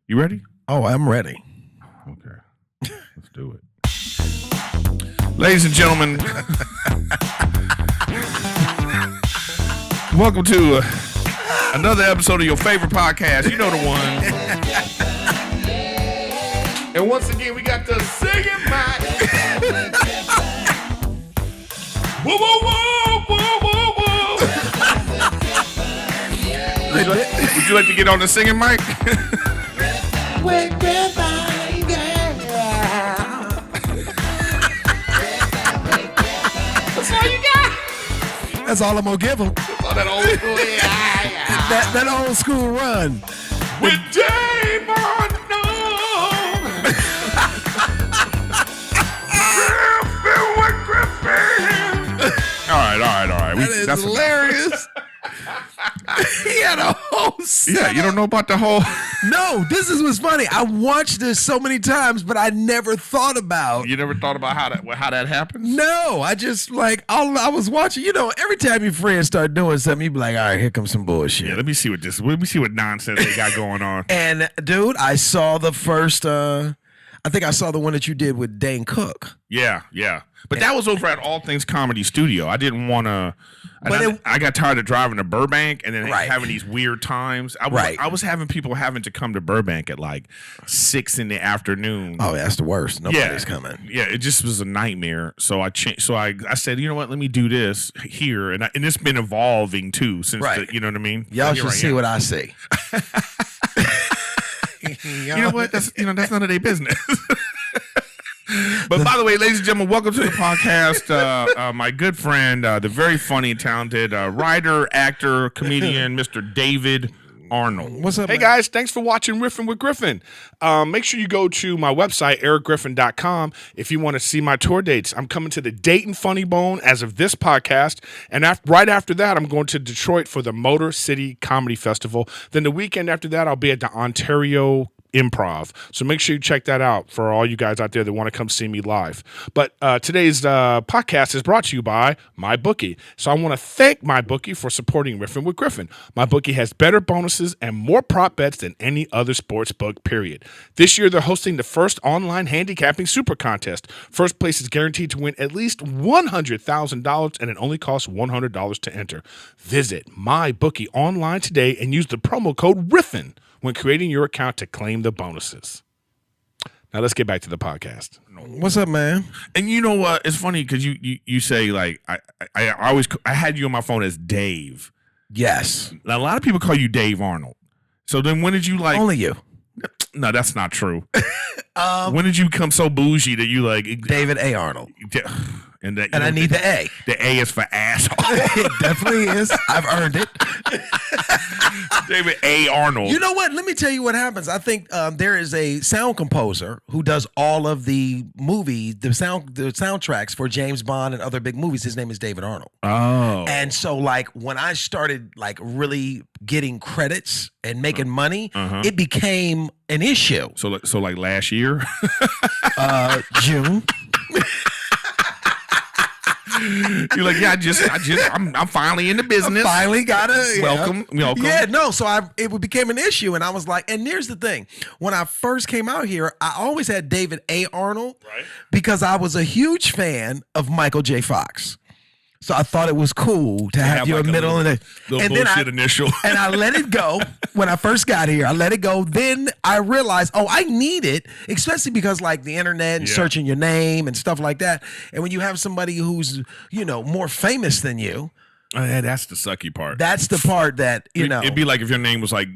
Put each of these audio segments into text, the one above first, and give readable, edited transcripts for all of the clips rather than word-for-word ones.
You ready? Oh, I'm ready. Okay. Let's do it. Ladies and gentlemen, welcome to another episode of your favorite podcast. You know the one. And once again, we got the singing mic. Whoa, whoa, whoa, whoa, whoa, whoa. Would you like to get on the singing mic? That's all you got. That's all I'm gonna give them. Oh, that old school, That old school run. with Dave Arnold. Riffin with Griffin. All right. That is hilarious. He had a whole set. Yeah, you don't know about the whole. No, this is what's funny. I watched this so many times, but I never thought about. You never thought about how that happened? No, I just I was watching. You know, every time your friends start doing something, you be like, all right, here comes some bullshit. Yeah, let me see what nonsense they got going on. And dude, I saw the first. I think I saw the one that you did with Dane Cook. Yeah. But that was over at All Things Comedy Studio. I didn't want to. I got tired of driving to Burbank and then having these weird times. I was having people having to come to Burbank at like 6 in the afternoon. Oh, that's the worst. Nobody's coming. Yeah, it just was a nightmare. So I changed. So I said, you know what? Let me do this here, and it's been evolving too since. You know what I mean? Y'all should see what I see. You know what? That's none of their business. But by the way, ladies and gentlemen, welcome to the podcast. My good friend, the very funny and talented writer, actor, comedian, Mr. David Arnold. What's up, Hey, man? guys. Thanks for watching Riffin with Griffin. Make sure you go to my website, erikgriffin.com, if you want to see my tour dates. I'm coming to the Dayton Funny Bone as of this podcast. And right after that, I'm going to Detroit for the Motor City Comedy Festival. Then the weekend after that, I'll be at the Ontario Improv. So make sure you check that out for all you guys out there that want to come see me live. But today's podcast is brought to you by MyBookie. So I want to thank MyBookie for supporting Riffin with Griffin. MyBookie has better bonuses and more prop bets than any other sports book, period. This year, they're hosting the first online handicapping super contest. First place is guaranteed to win at least $100,000, and it only costs $100 to enter. Visit MyBookie online today and use the promo code RIFFIN when creating your account to claim the bonuses. Now let's get back to the podcast. What's up, man? And you know what? It's funny because you say like I had you on my phone as Dave. Yes. Now, a lot of people call you Dave Arnold. So then when did you like? Only you. No, that's not true. When did you become so bougie that you like David A. Arnold? And I need the A. The A is for asshole. It definitely is. I've earned it. David A. Arnold. You know what? Let me tell you what happens. I think there is a sound composer who does all of the movies, the soundtracks for James Bond and other big movies. His name is David Arnold. Oh. And so like when I started like really getting credits and making money, it became an issue. So like last year? June. You're like, yeah, I'm finally in the business. Finally got it. Welcome. Yeah, no. So it became an issue, and I was like, and here's the thing: when I first came out here, I always had David A. Arnold, right? Because I was a huge fan of Michael J. Fox. So I thought it was cool to have your like middle and bullshit initial. And I let it go when I first got here. I let it go. Then I realized, I need it, especially because like the internet and searching your name and stuff like that. And when you have somebody who's, more famous than you. That's the sucky part. That's the part that, It'd be like if your name was like,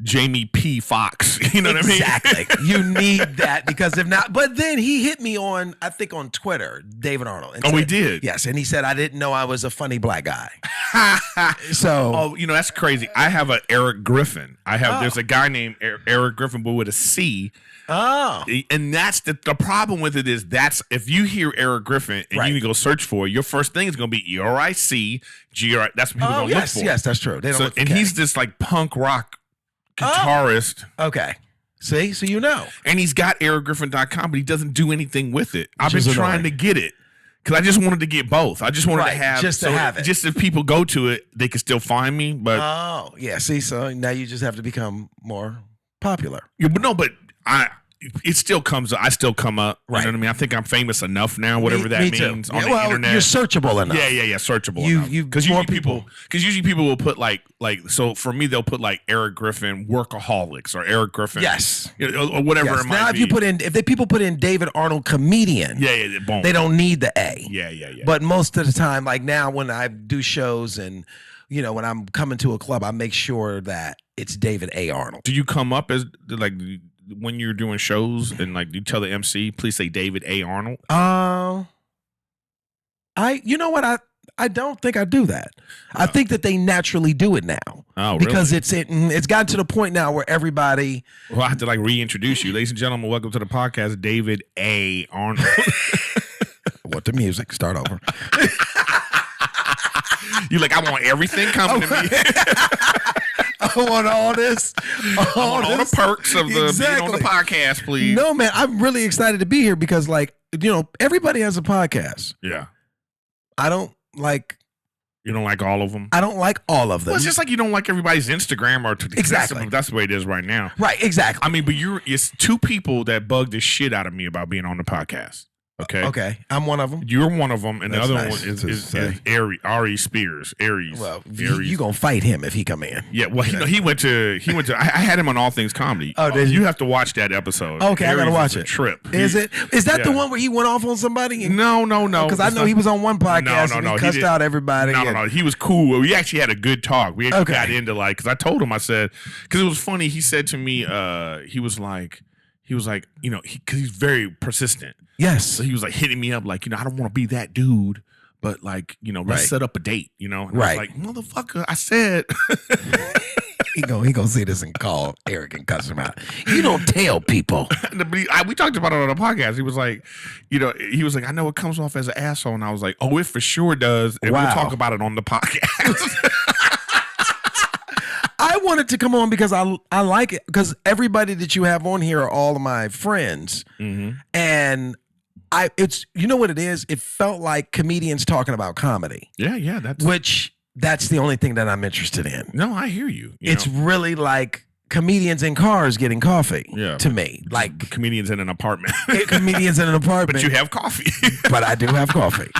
Jamie P. Fox. You know what I mean? Exactly. You need that because if not, but then he hit me on Twitter, David Arnold. And said, he did? Yes. And he said, I didn't know I was a funny black guy. So. Oh, that's crazy. I have an Erik Griffin. There's a guy named Erik Griffin, but with a C. Oh. And that's the problem with it is if you hear Erik Griffin and you go search for it, your first thing is going to be ERIC, GRI. That's what people are going to look for. Yes, that's true. They don't look for he's this like punk rock guitarist. Okay. See? So And he's got erikgriffin.com, but he doesn't do anything with it. I've been trying to get it. Because I just wanted to get both. I just wanted to have it. Just if people go to it, they can still find me. But yeah. See, so now you just have to become more popular. Yeah, but no, but it still comes. I still come up. You know what I mean? I think I'm famous enough now, whatever that means on the internet. You're searchable enough. Yeah, searchable enough. Because usually people will put like so for me they'll put like Erik Griffin workaholics or Erik Griffin or whatever it might now, be. If people put in David Arnold comedian, boom. They don't need the A. Yeah. But most of the time, like now when I do shows and when I'm coming to a club, I make sure that it's David A. Arnold. Do you come up as like when you're doing shows and like you tell the MC, please say David A. Arnold? I don't think I do that. I think that they naturally do it now. Oh, really? Because it's gotten to the point now where everybody. Well, I have to like reintroduce you, ladies and gentlemen. Welcome to the podcast, David A. Arnold. What the music? Start over. You like, I want everything coming to me. I want all this. All the perks of being on the podcast, please. No, man, I'm really excited to be here because, like, everybody has a podcast. Yeah. I don't like. You don't like all of them? I don't like all of them. Well, it's just like you don't like everybody's Instagram or exactly. That's the way it is right now. Right, exactly. I mean, but it's two people that bug the shit out of me about being on the podcast. Okay, I'm one of them. You're one of them, and That's the other nice one is Ari Spears. Aries. Well, Aries. you gonna fight him if he come in? Yeah. Well, he went to. I had him on All Things Comedy. Oh, did you? You have to watch that episode. Okay, Aries I gotta watch it. Trip. Is that the one where he went off on somebody? No. Because I know he was on one podcast and he cussed out everybody. No. He was cool. We actually had a good talk. We actually got into because I told him, I said, because it was funny. He said to me, he was like, because he's very persistent. Yes. So he was like hitting me up like, I don't want to be that dude, but like, let's set up a date, And I was like, motherfucker, I said. He gonna see this and call Erik and cuss him out. You don't tell people. We talked about it on the podcast. He was like, I know it comes off as an asshole. And I was like, oh, it for sure does. And we'll talk about it on the podcast. I wanted to come on because I like it because everybody that you have on here are all of my friends. Mm-hmm. And it's what it is? It felt like comedians talking about comedy. Yeah. That's the only thing that I'm interested in. No, I hear you. It's really like comedians in cars getting coffee to me. Like comedians in an apartment. Comedians in an apartment. But you have coffee. But I do have coffee.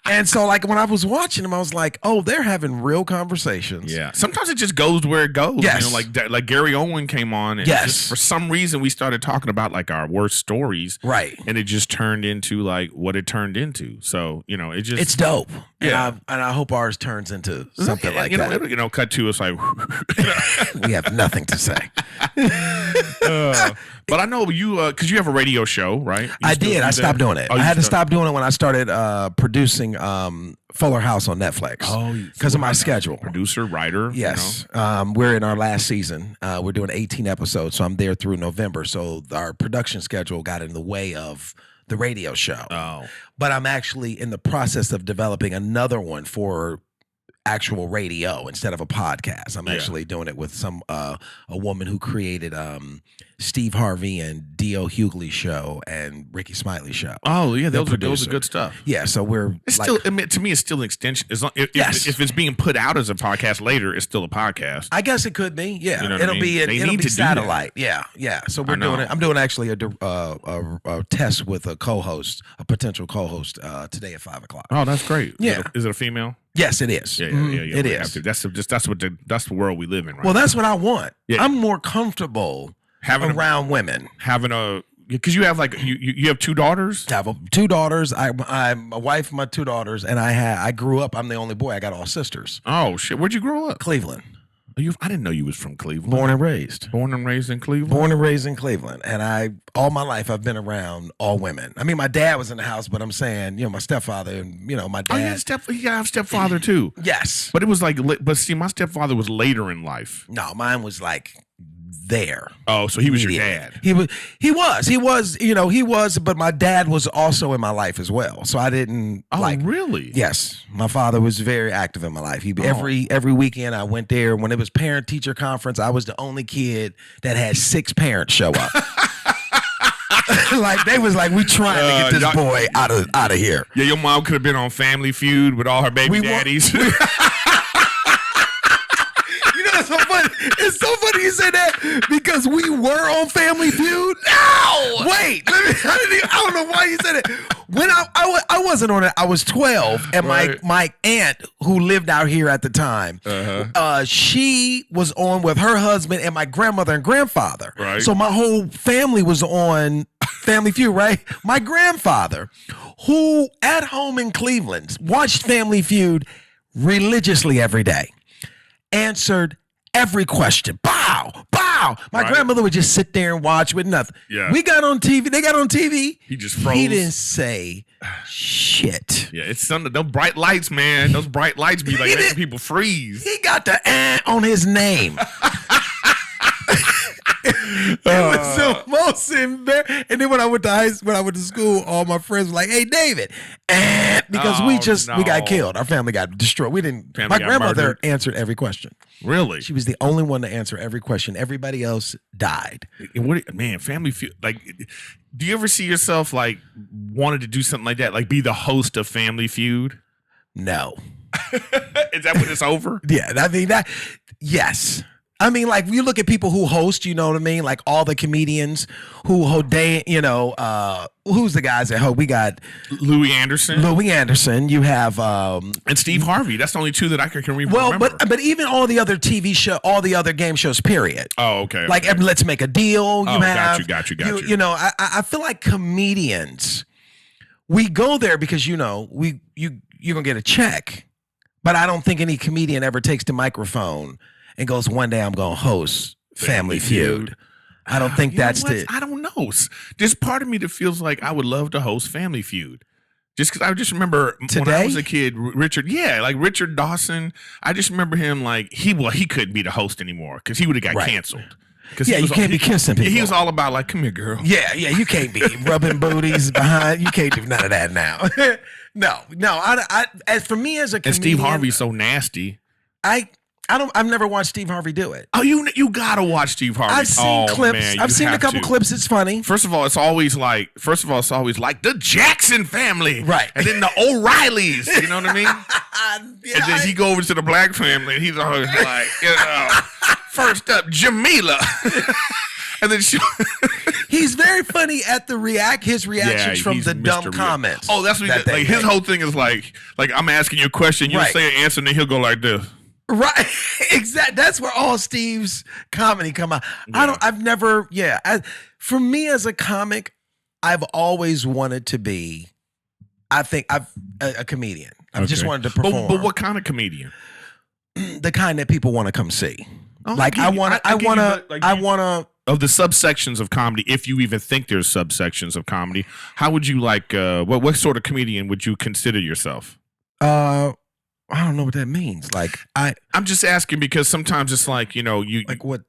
And so, like, when I was watching them, I was like, oh, they're having real conversations. Yeah. Sometimes it just goes where it goes. Yes. Like Gary Owen came on. And just for some reason, we started talking about, like, our worst stories. Right. And it just turned into, like, what it turned into. So, it just. It's dope. Yeah. And I hope ours turns into something like that. Cut to us like. We have nothing to say. But I know you, because you have a radio show, right? I did. I stopped doing it. I had to stop doing it when I started producing Fuller House on Netflix. Oh, because of my schedule. Producer, writer. Yes. We're in our last season. We're doing 18 episodes, so I'm there through November. So our production schedule got in the way of the radio show. Oh. But I'm actually in the process of developing another one for actual radio instead of a podcast. I'm actually doing it with a woman who created Steve Harvey and D.O. Hughley's show and Ricky Smiley's show. Oh yeah, those are good stuff. Yeah, so it's still to me it's still an extension. If it's being put out as a podcast later, it's still a podcast. I guess it could be. Yeah, it'll be satellite. Yeah. So we're doing it. I'm doing actually a test with a potential co-host today at 5:00. Oh, that's great. Yeah, is it a female? Yes, it is. Yeah. It is. That's the world we live in, right? Well, that's what I want. Yeah. I'm more comfortable around women. Because you have you have two daughters. I have 2 daughters. I'm a wife, my 2 daughters, and I grew up. I'm the only boy. I got all sisters. Oh shit! Where'd you grow up? Cleveland. I didn't know you was from Cleveland. Born and raised. Born and raised in Cleveland. Born and raised in Cleveland, and all my life I've been around all women. I mean, my dad was in the house, but I'm saying, my stepfather and my dad. Oh, you got a stepfather too. Yes, but it was see, my stepfather was later in life. No, mine was like there. Oh, so he was your dad. He was, but my dad was also in my life as well. So I didn't really? Yes. My father was very active in my life. Every weekend I went there. When it was parent teacher conference, I was the only kid that had 6 parents show up. Like they was like, we trying to get this boy out of here. Yeah, your mom could have been on Family Feud with all her baby daddies. It's It's so funny you said that because we were on Family Feud. No! Wait, I don't know why you said it. When I wasn't on it, I was 12, and my aunt, who lived out here at the time, she was on with her husband and my grandmother and grandfather. Right. So my whole family was on Family Feud, right? My grandfather, who at home in Cleveland watched Family Feud religiously every day, answered every question. Bow, bow. My grandmother would just sit there and watch with nothing. Yeah. We got on TV. They got on TV. He just froze. He didn't say shit. Yeah, it's something. Those bright lights, man. Those bright lights be like making people freeze. He got the on his name. It was the most embarrassing. And then when I went to school, all my friends were like, "Hey, David," because we got killed. Our family got destroyed. My grandmother answered every question. Really? She was the only one to answer every question. Everybody else died. Man, Family Feud. Like, do you ever see yourself like wanted to do something like that? Like, be the host of Family Feud? No. Is that when it's over? Yeah, I mean that. Yes. I mean, like, you look at people who host, you know what I mean? Like all the comedians who who's the guys that host? We got Louis Anderson. You have and Steve Harvey. That's the only two that I can remember. Well, but even all the other TV show, all the other game shows, period. Oh, okay. Like Let's Make a Deal. Got you. You know, I feel like comedians, we go there because you're gonna get a check, but I don't think any comedian ever takes the microphone and goes, one day I'm going to host Family Feud. I don't think that's I don't know. There's part of me that feels like I would love to host Family Feud. Just because I just remember when I was a kid, Richard Dawson, I just remember him like, he couldn't be the host anymore because he would have got canceled. You can't be kissing people. He was all about like, come here, girl. Yeah, you can't be rubbing booties behind. You can't do none of that now. No. As for me as a comedian. And Steve Harvey's so nasty. I've never watched Steve Harvey do it. Oh, you gotta watch Steve Harvey. I've seen clips. Man, I've seen a couple clips. It's funny. First of all, it's always like the Jackson family, right? And then the O'Reillys. You know what I mean? And then he go over to the black family, and he's always like, first up, Jamila. And then he's very funny at his reactions from the dumb comments. Oh, that's what like his whole thing is like I'm asking you a question, you'll say an answer, and then he'll go like this. Right, exactly. That's where all Steve's comedy come out. Yeah. For me as a comic, I've always wanted to be. I think a comedian. I've just wanted to perform. But what kind of comedian? The kind that people want to come see. Oh, I want to. Of the subsections of comedy, if you even think there's subsections of comedy, how would you like? What sort of comedian would you consider yourself? I don't know what that means. Like I'm just asking because sometimes it's like, you like what?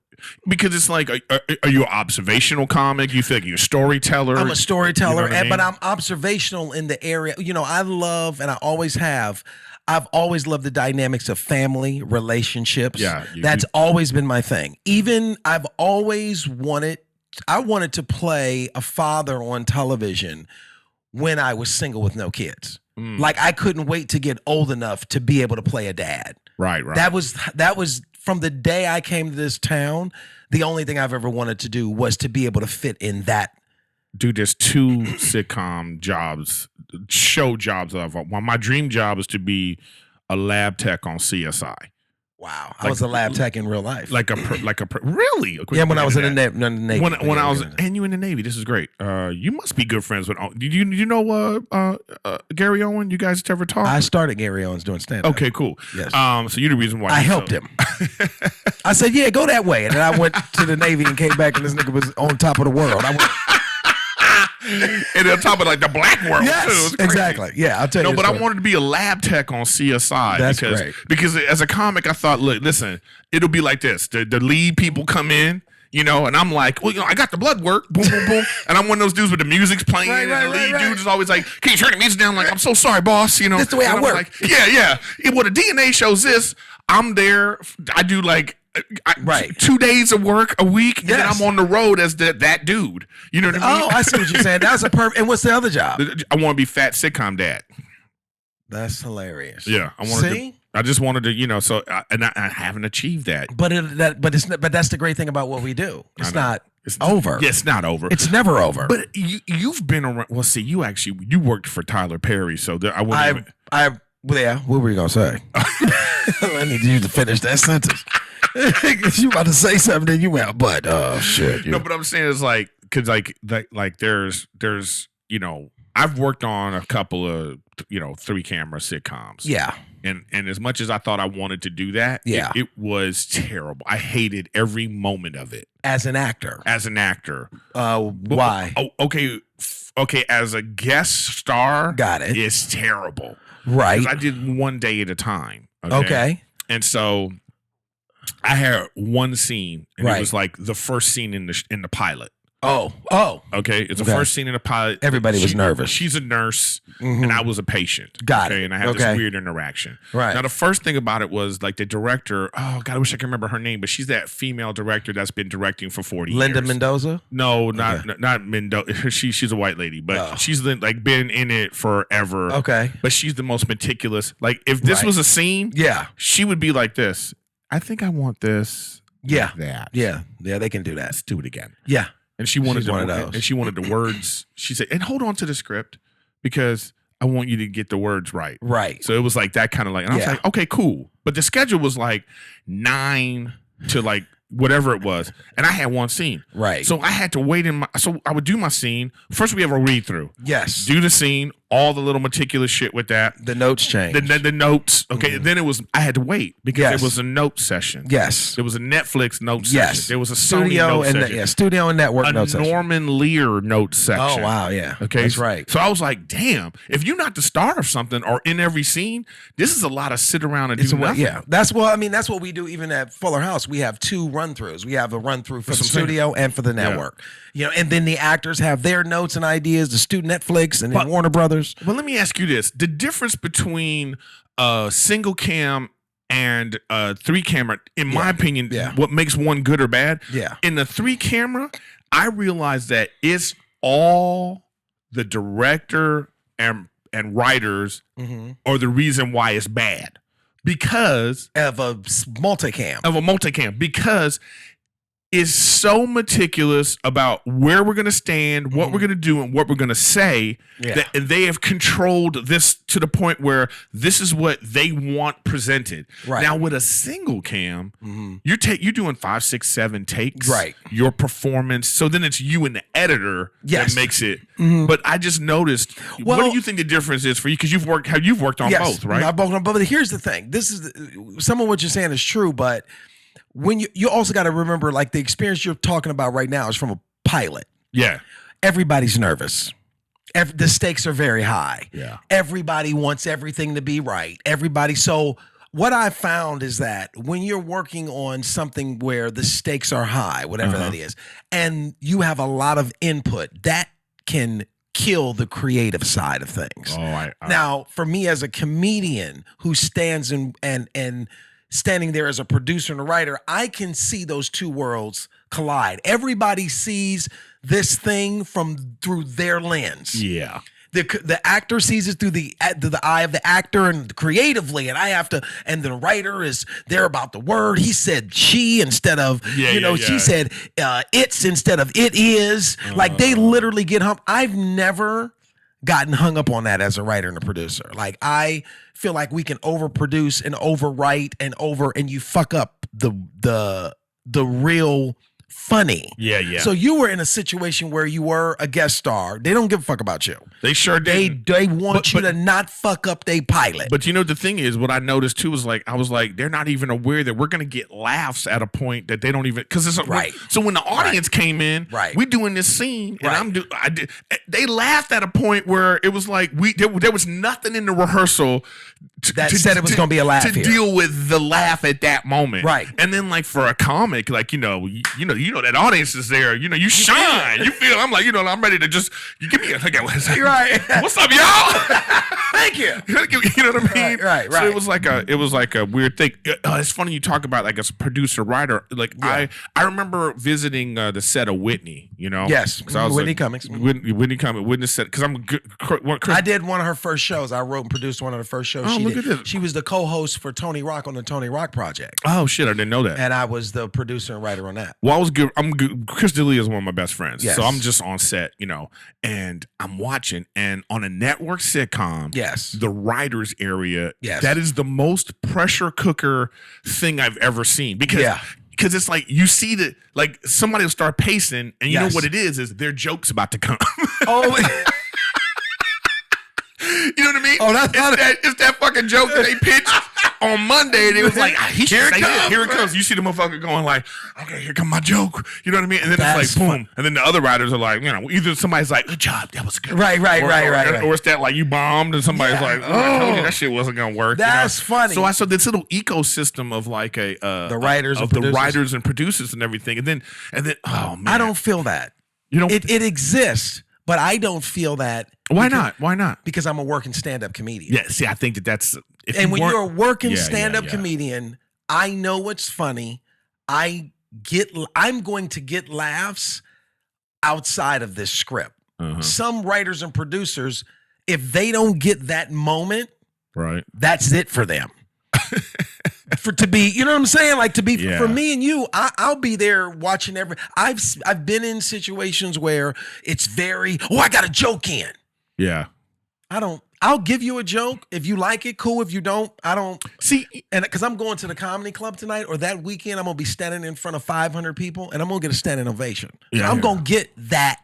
Because it's like, are you an observational comic? You think you're a storyteller? I'm a storyteller, you know but I'm observational in the area. You know, I love, and I always have. I've always loved the dynamics of family relationships. Yeah, that's always been my thing. Even I've always wanted. I wanted to play a father on television when I was single with no kids. Like I couldn't wait to get old enough to be able to play a dad. Right. That was from the day I came to this town. The only thing I've ever wanted to do was to be able to fit in that. Dude, there's 2 sitcom show jobs that I've. Well, my dream job is to be a lab tech on CSI. Wow, I was a lab tech in real life. Really? Yeah, when I was in the Navy. When I was, and you in the Navy. This is great. You must be good friends with. Did you know Gary Owen? You guys ever talk? I started Gary Owens doing stand up. Okay, cool. Yes. So you're the reason why I helped him. I said, "Yeah, go that way," and then I went to the Navy and came back, and this nigga was on top of the world. I went. And on top of like the black world too. Exactly. Yeah, I'll tell you. No, but I wanted to be a lab tech on CSI. That's great. Because as a comic, I thought, listen, it'll be like this. The lead people come in, and I'm like, well, I got the blood work, boom, boom, boom. And I'm one of those dudes with the music's playing, and the lead dude is always like, can you turn the music down? Like, I'm so sorry, boss. That's the way I work. Like, yeah. Well, the DNA shows this. I'm there. I do like 2 days of work a week, and then I'm on the road as that dude. You know what I mean? Oh, I see what you're saying. That was a perfect. And what's the other job? I want to be fat sitcom dad. That's hilarious. Yeah, I want to. I just wanted to, so I haven't achieved that. But that's the great thing about what we do. It's not over. Yeah, it's not over. It's never over. But you've been around. Well, see, you worked for Tyler Perry, so I wouldn't. Yeah. What were you gonna say? I need you to finish that sentence. You about to say something, then you went, but shit. No, but I'm saying is because there's I've worked on a couple of 3-camera sitcoms. Yeah. And as much as I thought I wanted to do that, yeah, it was terrible. I hated every moment of it. As an actor. Why? Okay. As a guest star, got it. It's terrible. Right. I did one day at a time. Okay. And so I had one scene, and it was like the first scene in the pilot. Oh. Okay. It's the first scene in the pilot. Everybody was nervous. She's a nurse, and I was a patient. Got it. And I had this weird interaction. Right. Now, the first thing about it was like the director, oh, God, I wish I could remember her name, but she's that female director that's been directing for 40 Linda years. Mendoza? No, not Mendoza. She's a white lady, but she's like been in it forever. Okay. But she's the most meticulous. Like, if this was a scene, she would be like this. I think I want this. Yeah. Like that. Yeah. Yeah, they can do that. Let's do it again. Yeah. And she wanted one of those. And she wanted the words. She said, and hold on to the script because I want you to get the words right. Right. So it was like that kind of like, and I was like, okay, cool. But the schedule was like 9 to like whatever it was. And I had one scene. Right. So I had to wait so I would do my scene. First we have a read through. Yes. Do the scene, all the little meticulous shit with that. The notes change. The notes. Okay. Mm-hmm. Then I had to wait because it was a note session. Yes. There was a Netflix note session. Yes. There was a Sony note session. Studio and network note session. A Norman Lear note section. Oh, wow. Yeah. Okay. That's right. So I was like, damn, if you're not the star of something or in every scene, this is a lot of sit around and do nothing. Yeah. That's what we do even at Fuller House. We have 2 run-throughs. We have a run-through for the studio and for the network. And then the actors have their notes and ideas, the student Netflix and then Warner Brothers. Well, let me ask you this. The difference between single cam and 3-camera, in my opinion, what makes one good or bad? Yeah. In the 3-camera, I realized that it's all the director and writers are the reason why it's bad. Because of a multicam. Because is so meticulous about where we're going to stand, what we're going to do, and what we're going to say, that they have controlled this to the point where this is what they want presented. Right. Now, with a single cam, you're doing 5, 6, 7 takes. Right. Your performance. So then it's you and the editor that makes it. But I just noticed. What do you think the difference is for you? Because you've worked on both, right? I've worked on both. But here's the thing. Some of what you're saying is true, but when you also got to remember, like, the experience you're talking about right now is from a pilot. Yeah. Everybody's nervous. The stakes are very high. Yeah. Everybody wants everything to be right. So what I found is that when you're working on something where the stakes are high, whatever that is, and you have a lot of input, that can kill the creative side of things. Now, for me as a comedian who stands and standing there as a producer and a writer, I can see those 2 worlds collide. Everybody sees this thing through their lens. Yeah. The actor sees it through the eye of the actor and creatively, and the writer is there about the word. He said she instead of, she said it's instead of it is. Like, they literally get hung. I've never gotten hung up on that as a writer and a producer. Like, I feel like we can overproduce and overwrite and you fuck up the real funny. Yeah. So you were in a situation where you were a guest star. They don't give a fuck about you. They sure did. They want you to not fuck up their pilot. But the thing is, what I noticed too was I was like, they're not even aware that we're gonna get laughs at a point that they don't even, because it's right. So when the audience came in, we doing this scene, and they laughed at a point where it was like there was nothing in the rehearsal that said it was gonna be a laugh to deal with the laugh at that moment, right? And then for a comic, you know that audience is there, you shine, you feel. I'm like, I'm ready to just give me a right. What's up, y'all? Thank you. You know what I mean? Right. So it was like a weird thing. It's funny you talk about like a producer writer. I remember visiting the set of Whitney. Yes, because I was Whitney Cummings. Whitney Cummings. Whitney set because I'm good. I did one of her first shows. I wrote and produced one of the first shows she look at this. She was the co-host for Tony Rock on the Tony Rock Project. Oh shit, I didn't know that. And I was the producer and writer on that. Well, I was good. I'm good. Chris D'Elia is one of my best friends. Yes. So I'm just on set, and I'm watching, and on a network sitcom, Yes. the writers area, Yes. that is the most pressure cooker thing I've ever seen. Because it's like you see that, like somebody will start pacing, and you know what it is their joke's about to come. Oh, you know what I mean? Oh, it's that fucking joke that they pitched on Monday, and it was like, he should say this. Here it comes. You see the motherfucker going like, okay, here come my joke. You know what I mean? And then it's like, boom. And then the other writers are like, either somebody's like, good job, that was good. Right. Or it's that like you bombed, and somebody's like, I told you that shit wasn't gonna work. That's funny. So I saw this little ecosystem of like the writers and producers and everything, and then oh man, I don't feel that. It exists, but I don't feel that. Why not? Why not? Because I'm a working stand-up comedian. Yeah, see, I think that's when you're a working stand-up comedian, I know what's funny. I'm going to get laughs outside of this script. Uh-huh. Some writers and producers, if they don't get that moment, right, that's it for them. To be, you know what I'm saying? Like for me and you, I'll be there watching I've been in situations where it's I got a joke in. Yeah. I'll give you a joke. If you like it, cool. If you don't, I don't. See, and because I'm going to the comedy club tonight, or that weekend, I'm going to be standing in front of 500 people, and I'm going to get a standing ovation. So I'm going to get that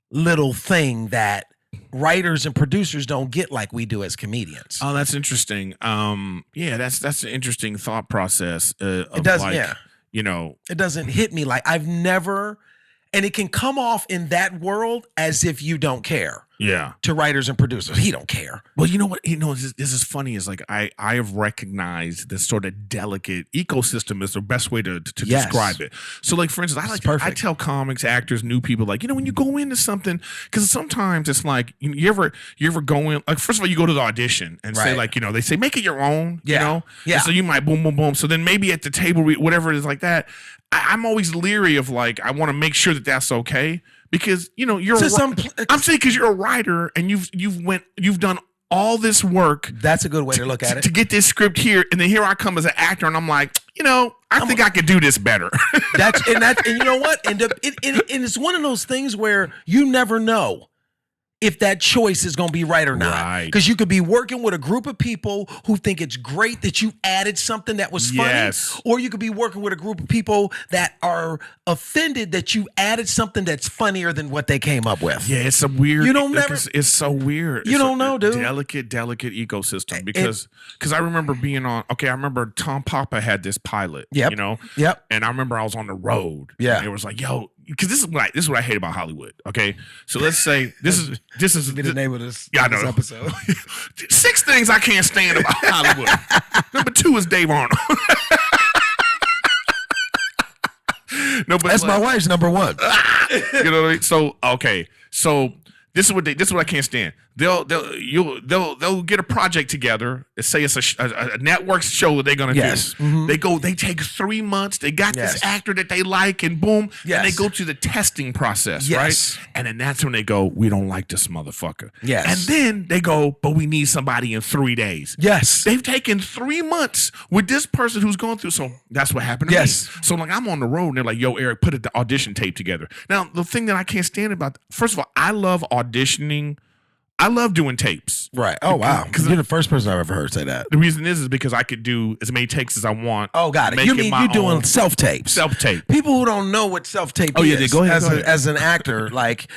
little thing that writers and producers don't get like we do as comedians. Oh, that's interesting. That's an interesting thought process. It does, It doesn't hit me like I've never, and it can come off in that world as if you don't care. Yeah. To writers and producers, he don't care. Well, you know what? This is funny. Is like I have recognized this sort of delicate ecosystem is the best way to describe it. So, like for instance, I tell comics, actors, new people, like when you go into something, because sometimes it's like you ever go in, like first of all you go to the audition and say like they say make it your own. Yeah. And so you might boom boom boom. So then maybe at the table whatever it is like that, I'm always leery of like I want to make sure that that's okay. Because you're I'm saying because you're a writer and you've done all this work. That's a good way to look at it. To get this script here, and then here I come as an actor, and I'm like, I think I could do this better. and you know what? And it's one of those things where you never know if that choice is going to be right or not. Because you could be working with a group of people who think it's great that you added something that was funny. Or you could be working with a group of people that are offended that you added something that's funnier than what they came up with. Yeah, it's a weird. It's so weird. You don't know, dude. Delicate ecosystem. Because I remember being on. Okay, I remember Tom Papa had this pilot. Yep. Yep. And I remember I was on the road. Yeah. And it was like, yo. Because this is what I hate about Hollywood. Okay, so let's say this is the name of this episode. 6 things I can't stand about Hollywood. Number 2 is Dave Arnold. No, but that's my wife's number 1. You know what I mean? So okay, so this is what I can't stand. They'll get a project together. Say it's a network show that they're gonna do. Mm-hmm. They take 3 months. They got this actor that they like, and boom, and they go through the testing process, right? And then that's when they go, we don't like this motherfucker. Yes. And then they go, but we need somebody in 3 days. Yes. They've taken 3 months with this person who's going through. So that's what happened to me. So like I'm on the road and they're like, yo, Eric, put the audition tape together. Now the thing that I can't stand about, first of all, I love auditioning. I love doing tapes. Right. Oh, wow. Because you're the first person I've ever heard say that. The reason is because I could do as many takes as I want. Oh, got it. You mean you're doing self-tapes. Self-tape. People who don't know what self-tape is. Go ahead. As an actor, like,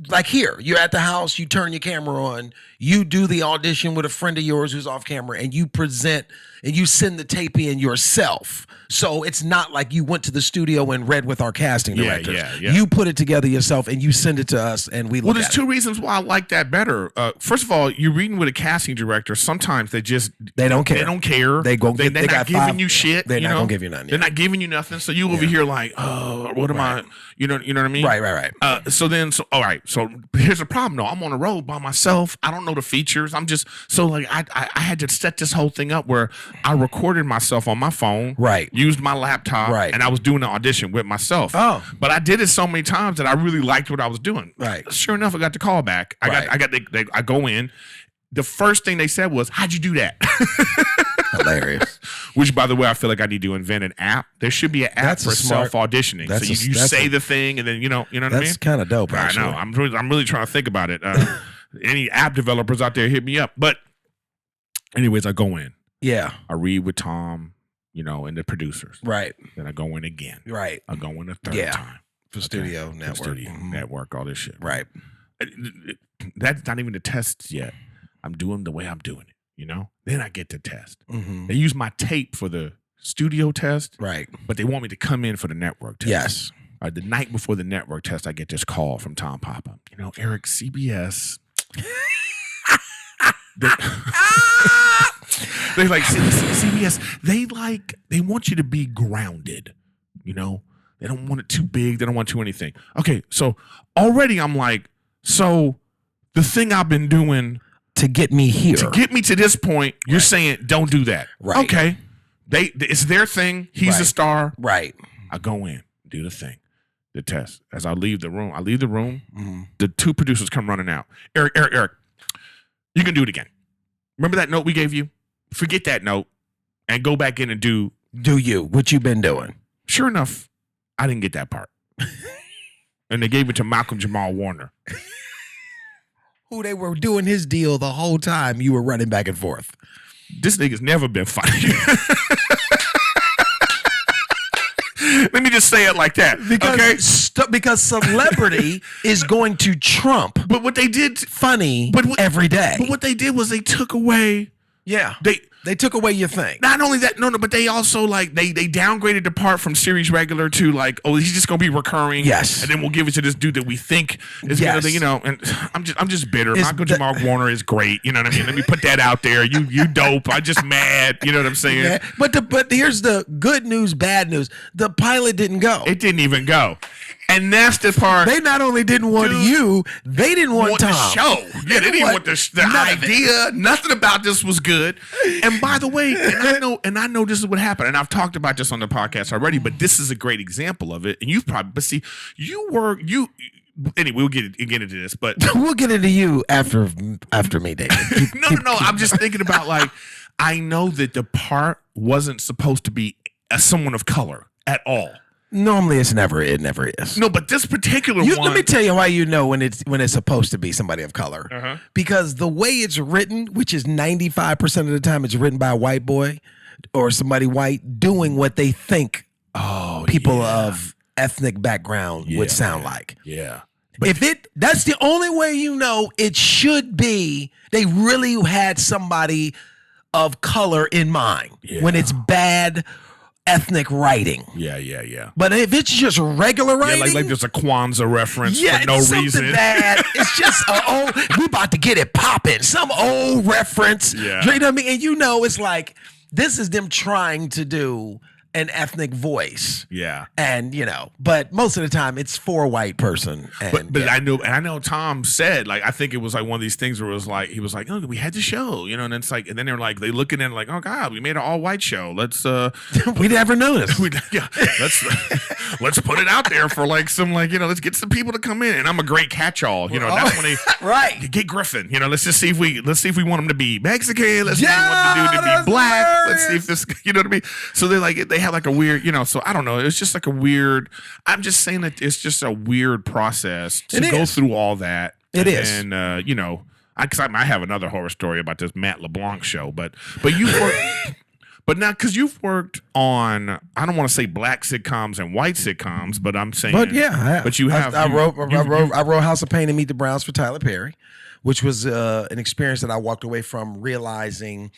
like here, you're at the house, you turn your camera on, you do the audition with a friend of yours who's off camera, and you present and you send the tape in yourself. So it's not like you went to the studio and read with our casting directors. Yeah. You put it together yourself and you send it to us and we look at it. Well, there's 2 reasons why I like that better. First of all, you're reading with a casting director. Sometimes they don't care. They don't care. They're not giving you shit. They're not going to give you nothing. They're not giving you nothing. So you over here like, oh, what am I? You know what I mean? Right. All right. So here's the problem though. I'm on the road by myself. I don't know the features. I'm just I had to set this whole thing up where I recorded myself on my phone. Right. Used my laptop. Right. And I was doing the audition with myself. Oh. But I did it so many times that I really liked what I was doing. Right. Sure enough, I got the call back. I go in. the first thing they said was, "How'd you do that?" Hilarious. Which, by the way, I feel like I need to invent an app. There should be an app for self-auditioning. So you say the thing, and then you know what I mean. That's kind of dope. Actually. I know. I'm really trying to think about it. Any app developers out there, hit me up. But anyways, I go in. Yeah. I read with Tom, and the producers. Right. Then I go in again. Right. I go in a third time. For studio network. For studio network, all this shit. Right. That's not even the tests yet. I'm doing the way I'm doing it. Then I get to test. Mm-hmm. They use my tape for the studio test, right? But they want me to come in for the network test. Yes. The night before the network test, I get this call from Tom Papa. Erik, CBS. They like CBS. They want you to be grounded. They don't want it too big. They don't want too anything. Okay, so already I'm like, so the thing I've been doing. To get me here. To get me to this point, you're saying don't do that. Right. Okay. It's their thing. He's a star. Right. I go in, do the thing, the test. As I leave the room, mm-hmm. The two producers come running out. Erik, you can do it again. Remember that note we gave you? Forget that note and go back in and do what you've been doing. Sure enough, I didn't get that part. And they gave it to Malcolm Jamal Warner. Who they were doing his deal the whole time you were running back and forth. This nigga's never been funny. Let me just say it like that. Because celebrity is going to trump. But what they did funny every day. But what they did was they took away. Yeah. They took away your thing. Not only that, no, but they also they downgraded the part from series regular to he's just gonna be recurring. Yes. And then we'll give it to this dude that we think is gonna be, and I'm just bitter. Michael Jamal Warner is great. You know what I mean? Let me put that out there. You dope. I'm just mad. You know what I'm saying? Yeah. But here's the good news, bad news. The pilot didn't go. It didn't even go. And that's the part. They not only didn't want you, they didn't want Tom. The show. Yeah, they didn't want the idea. Nothing about this was good. And by the way, I know this is what happened. And I've talked about this on the podcast already, but this is a great example of it. And you've probably, but see, anyway, we'll get into this, but we'll get into you after me, David. No. I'm just thinking about I know that the part wasn't supposed to be someone of color at all. Normally, it never is. No, but this particular one. Let me tell you why you know when it's supposed to be somebody of color. Uh-huh. Because the way it's written, which is 95% of the time, it's written by a white boy or somebody white doing what they think people of ethnic background would sound like. Yeah. But that's the only way it should be. They really had somebody of color in mind when it's bad ethnic writing. Yeah. But if it's just regular writing, like there's a Kwanzaa reference for no reason. Bad. It's just we about to get it popping. Some old reference. Yeah. You know what I mean? And it's like this is them trying to do an ethnic voice. Yeah. And but most of the time it's for a white person. And, but I know Tom said, I think it was one of these things where it was he was like, oh, we had the show, and it's and then they're they looking at it oh God, we made an all white show. Let's we never noticed. Let's put it out there for some let's get some people to come in. And I'm a great catch-all. That's when they right. Get Griffin. Let's see if we want him to be Mexican. Let's see if we want the dude to be black. Let's see if this what I mean. So they have a weird, so I don't know. It's just a weird, I'm just saying that it's just a weird process to go through all that. It is. And, because I have another horror story about this Matt LeBlanc show, but you've worked, but now, because you've worked on, I don't want to say black sitcoms and white sitcoms, but I'm saying. But yeah, I have. But you have. I wrote House of Pain and Meet the Browns for Tyler Perry, which was an experience that I walked away from realizing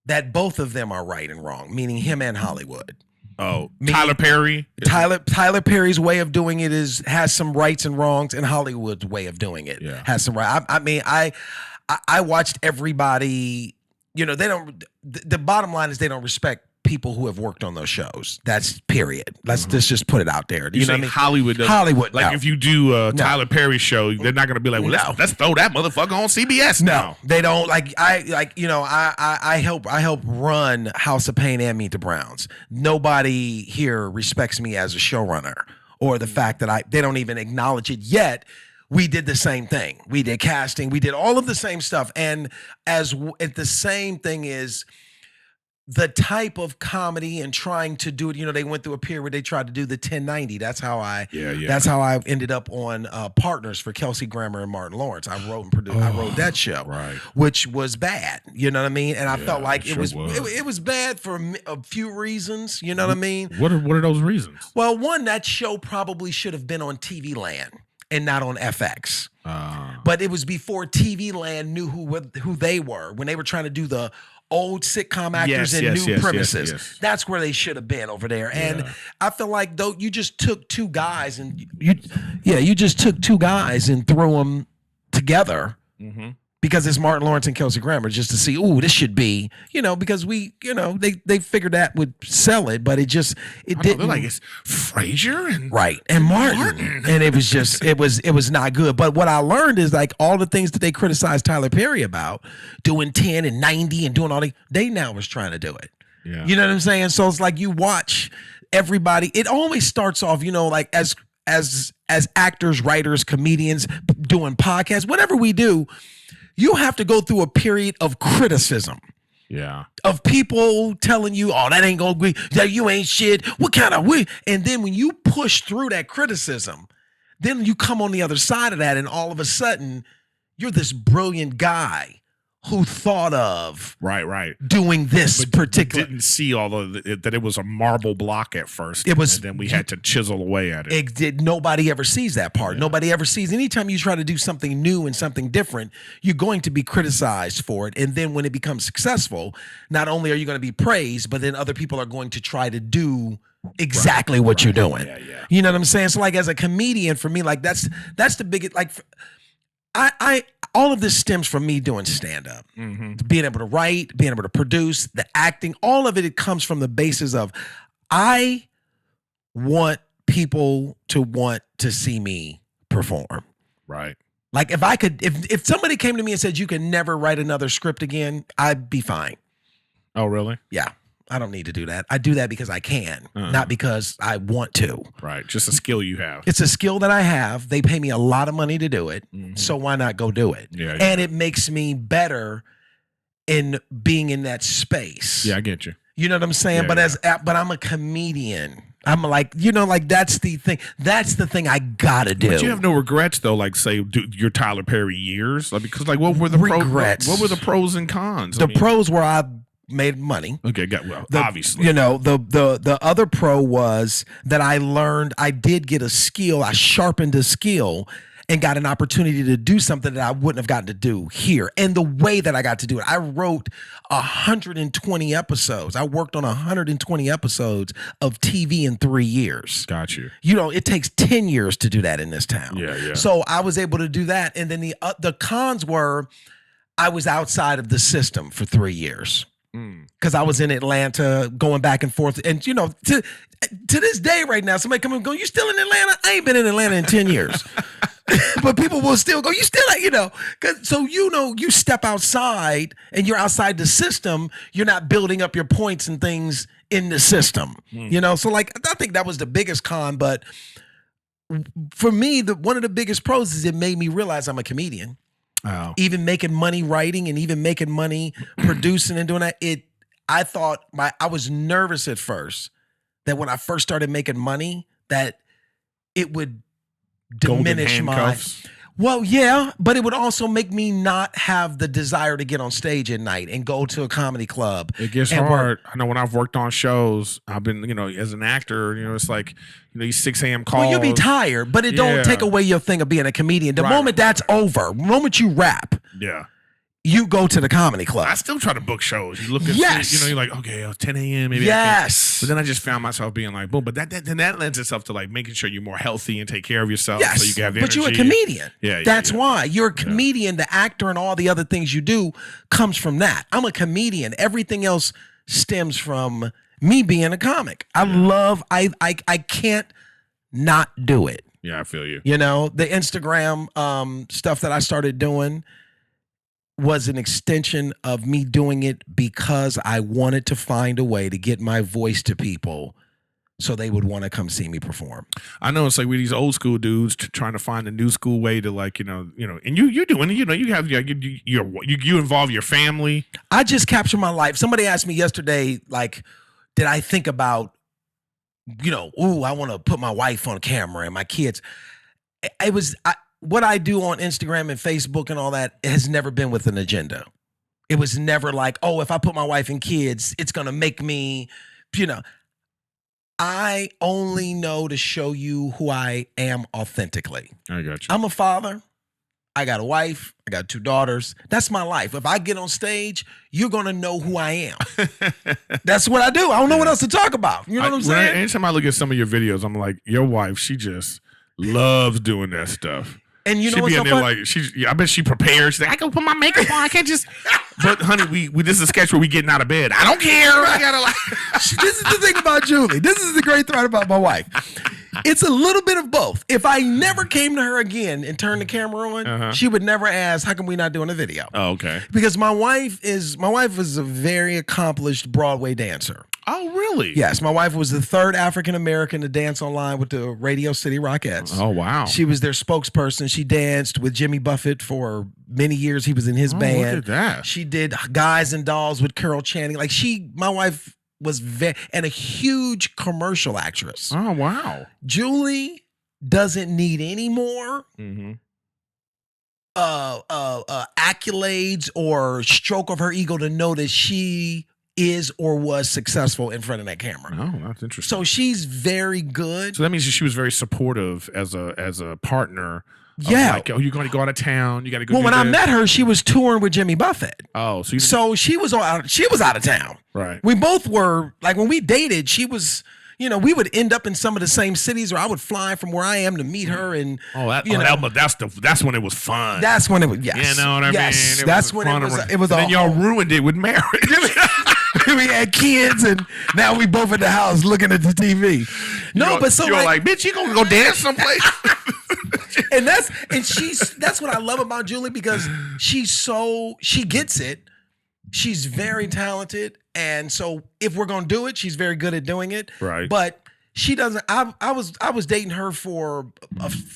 that both of them are right and wrong, meaning him and Hollywood. Oh, Tyler Perry? Tyler Perry's way of doing it has some rights and wrongs, and Hollywood's way of doing it has some right. I watched everybody, they don't, the bottom line is they don't respect people who have worked on those shows. That's period. Let's just put it out there. You know what I mean? Hollywood doesn't. Hollywood, no. If you do Tyler Perry show, they're not going to be like, well, let's throw that motherfucker on CBS now. They don't. I help run House of Pain and Meet the Browns. Nobody here respects me as a showrunner or the fact that they don't even acknowledge it yet. we did the same thing. We did casting. We did all of the same stuff. And the same thing is the type of comedy and trying to do it. They went through a period where they tried to do the 1090. That's how I ended up on Partners for Kelsey Grammer and Martin Lawrence. I wrote and produced. I wrote that show, right, which was bad. You know what I mean? And I felt like it was bad for a few reasons. You know what I mean? What are those reasons? Well, one, that show probably should have been on TV Land and not on FX. But it was before TV Land knew who they were when they were trying to do the old sitcom actors in new premises. Yes. That's where they should have been over there. And I feel like though you just took two guys and you just took two guys and threw them together. Mm-hmm. Because it's Martin Lawrence and Kelsey Grammer, just to see, this should be, because they figured that would sell it, but it didn't. They're like, it's Frasier and right and Martin. And it was just it was not good. But what I learned is like all the things that they criticized Tyler Perry about, doing 10 and 90 and doing all they now was trying to do it. Yeah. You know what I'm saying? So it's like you watch everybody. It always starts off, like as actors, writers, comedians, doing podcasts, whatever we do. You have to go through a period of criticism. Yeah. Of people telling you, that ain't gonna be, that you ain't shit. What kind of and then when you push through that criticism, then you come on the other side of that, and all of a sudden, you're this brilliant guy who thought of doing this particular. Didn't see that it was a marble block at first. It was, and then we had to chisel away at it. Nobody ever sees that part. Yeah. Nobody ever sees. Anytime you try to do something new and something different, you're going to be criticized for it. And then when it becomes successful, not only are you going to be praised, but then other people are going to try to do exactly what you're doing. Yeah, yeah. You know what I'm saying? So like as a comedian, for me, like that's the biggest. Like I all of this stems from me doing stand-up. Mm-hmm. Being able to write, being able to produce, the acting, all of it comes from the basis of I want people to want to see me perform. Right. Like if somebody came to me and said you can never write another script again, I'd be fine. Oh, really? Yeah. I don't need to do that. I do that because I can, not because I want to. Right. Just a skill you have. It's a skill that I have. They pay me a lot of money to do it. Mm-hmm. So why not go do it? Yeah, and it makes me better in being in that space. Yeah, I get you. You know what I'm saying? Yeah, but I'm a comedian. I'm like, like that's the thing. That's the thing I gotta do. But you have no regrets though, like say your Tyler Perry years? Like, because like what were the regrets? What were the pros and cons? The pros were I made money. Okay, obviously. The other pro was that I learned, I did get a skill, I sharpened a skill and got an opportunity to do something that I wouldn't have gotten to do here. And the way that I got to do it, I wrote 120 episodes. I worked on 120 episodes of TV in 3 years. Got you. It takes 10 years to do that in this town. Yeah. So I was able to do that. And then the cons were I was outside of the system for 3 years. Because I was in Atlanta going back and forth. And, to this day right now, somebody come and go, you still in Atlanta? I ain't been in Atlanta in 10 years. But people will still go, you still, so you step outside and you're outside the system. You're not building up your points and things in the system, So like, I think that was the biggest con. But for me, one of the biggest pros is it made me realize I'm a comedian. Oh. Even making money writing and even making money producing and doing that, I thought I was nervous at first that when I first started making money that it would diminish my. Well, yeah, but it would also make me not have the desire to get on stage at night and go to a comedy club. It gets hard. I know when I've worked on shows, I've been, as an actor, it's like, these 6 a.m. calls. Well, you'll be tired, but it don't take away your thing of being a comedian. The moment that's over, the moment you rap, you go to the comedy club. I still try to book shows. You look at, you're like, okay, 10 a.m. maybe. Yes. But then I just found myself being like, boom. But that lends itself to like making sure you're more healthy and take care of yourself. Yes. So you can have energy. But you're a comedian. Yeah. That's why. You're a comedian. The actor and all the other things you do comes from that. I'm a comedian. Everything else stems from me being a comic. I can't not do it. Yeah, I feel you. The Instagram stuff that I started doing was an extension of me doing it because I wanted to find a way to get my voice to people so they would want to come see me perform. I know it's like with these old school dudes trying to find a new school way to like, and you doing, you have, you involve your family. I just capture my life. Somebody asked me yesterday, like, did I think about, I want to put my wife on camera and my kids. It was, what I do on Instagram and Facebook and all that has never been with an agenda. It was never like, oh, if I put my wife and kids, it's going to make me, I only know to show you who I am authentically. I got you. I'm a father. I got a wife. I got 2 daughters. That's my life. If I get on stage, you're going to know who I am. That's what I do. I don't know what else to talk about. You know what I'm saying? Anytime I look at some of your videos, I'm like, your wife, she just loves doing that stuff. And you know she what's be so in there funny? like I bet she prepares. She's like, I can put my makeup on. I can't just. But honey, we this is a sketch where we getting out of bed. I don't care. I gotta like. This is the thing about Julie. This is the great thing about my wife. It's a little bit of both. If I never came to her again and turned the camera on, she would never ask, "How come we not doing a video?" Oh, okay. Because my wife is a very accomplished Broadway dancer. Oh, really? Yes, my wife was the 3rd African American to dance online with the Radio City Rockettes. Oh, wow. She was their spokesperson. She danced with Jimmy Buffett for many years. He was in his band. Look at that. She did Guys and Dolls with Carol Channing. Like my wife was and a huge commercial actress. Oh, wow. Julie doesn't need any more accolades or stroke of her ego to know that she is or was successful in front of that camera. Oh, that's interesting. So she's very good. So that means she was very supportive as a partner. Yeah. Like, you're going to go out of town. You got to go. Well, when I met her, she was touring with Jimmy Buffett. Oh, so she was out of town. Right. We both were, like, when we dated, she was, we would end up in some of the same cities, or I would fly from where I am to meet her. And that's when it was fun. That's when it was. Yes. You know what I mean? That's when it was. And then y'all ruined it with marriage. We had kids, and now we both at the house looking at the TV. You're like, bitch, you gonna go dance someplace? and that's what I love about Julie, because she gets it. She's very talented, and so if we're gonna do it, she's very good at doing it. Right. But she doesn't. I was dating her for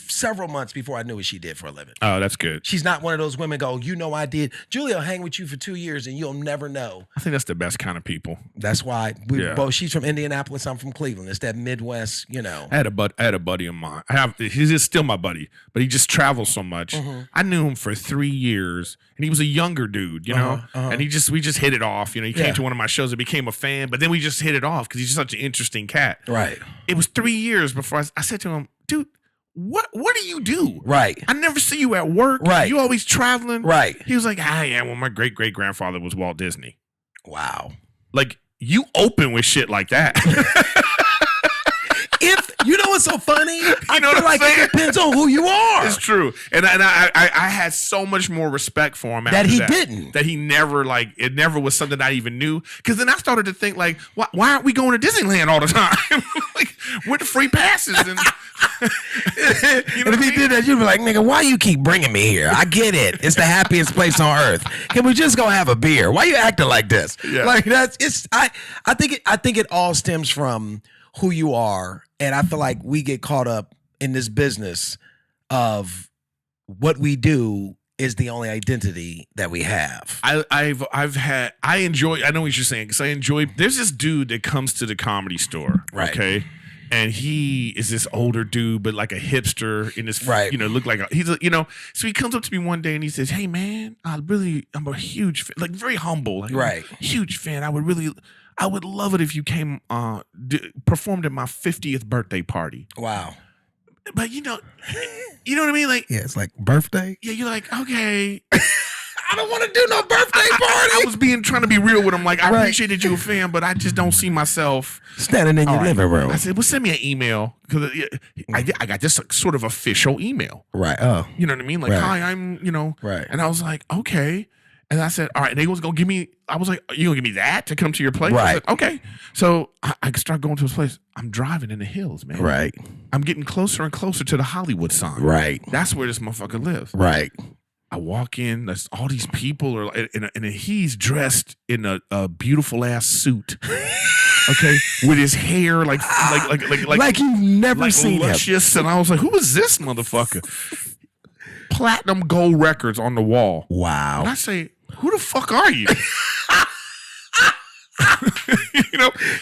several months before I knew what she did for a living. Oh, that's good. She's not one of those women go, I did. Julie will hang with you for 2 years and you'll never know. I think that's the best kind of people. That's why we both. She's from Indianapolis. I'm from Cleveland. It's that Midwest, I had a buddy of mine. He's still my buddy, but he just travels so much. I knew him for 3 years, and he was a younger dude, and we just hit it off. He came to one of my shows and became a fan, but then we just hit it off because he's such an interesting cat. Right. It was 3 years before I said to him, dude, what do you do? Right. I never see you at work. Right. You always traveling. Right. He was like, well, my great-great-grandfather was Walt Disney. Wow. Like, you open with shit like that. If you know what's so funny, I know feel like it depends on who you are. It's true, and I had so much more respect for him that he didn't. That he never it never was something I even knew. Because then I started to think like, why aren't we going to Disneyland all the time? Like, with the free passes and. And if he did that, you'd be like, nigga, why you keep bringing me here? I get it. It's the happiest place on earth. Can we just go have a beer? Why you acting like this? Yeah. Like I think it all stems from who you are. And I feel like we get caught up in this business of what we do is the only identity that we have. I know what you're saying, because there's this dude that comes to the Comedy Store. Right. Okay. And he is this older dude, but like a hipster in this, look like so he comes up to me one day and he says, hey man, I'm a huge fan, like very humble, like huge fan. I would love it if you came, performed at my 50th birthday party. Wow. But you know what I mean? Like, yeah, it's like birthday. Yeah. You're like, okay. I don't want to do no birthday party. I was trying to be real with him. Like, I appreciate that you're a fan, but I just don't see myself standing in your living room. I said, well, send me an email, because I got this sort of official email. Right. Oh. You know what I mean? Like, hi, I'm, Right. And I was like, okay. And I said, all right. And they was going to give me, I was like, you going to give me that to come to your place? Right. I said, okay. So I start going to his place. I'm driving in the hills, man. Right. I'm getting closer and closer to the Hollywood sign. Right. That's where this motherfucker lives. Right. I walk in, there's all these people are, and he's dressed in a beautiful ass suit. Okay, with his hair like you've never seen luscious, and I was like, "Who is this motherfucker?" Platinum gold records on the wall. Wow. And I say, "Who the fuck are you?"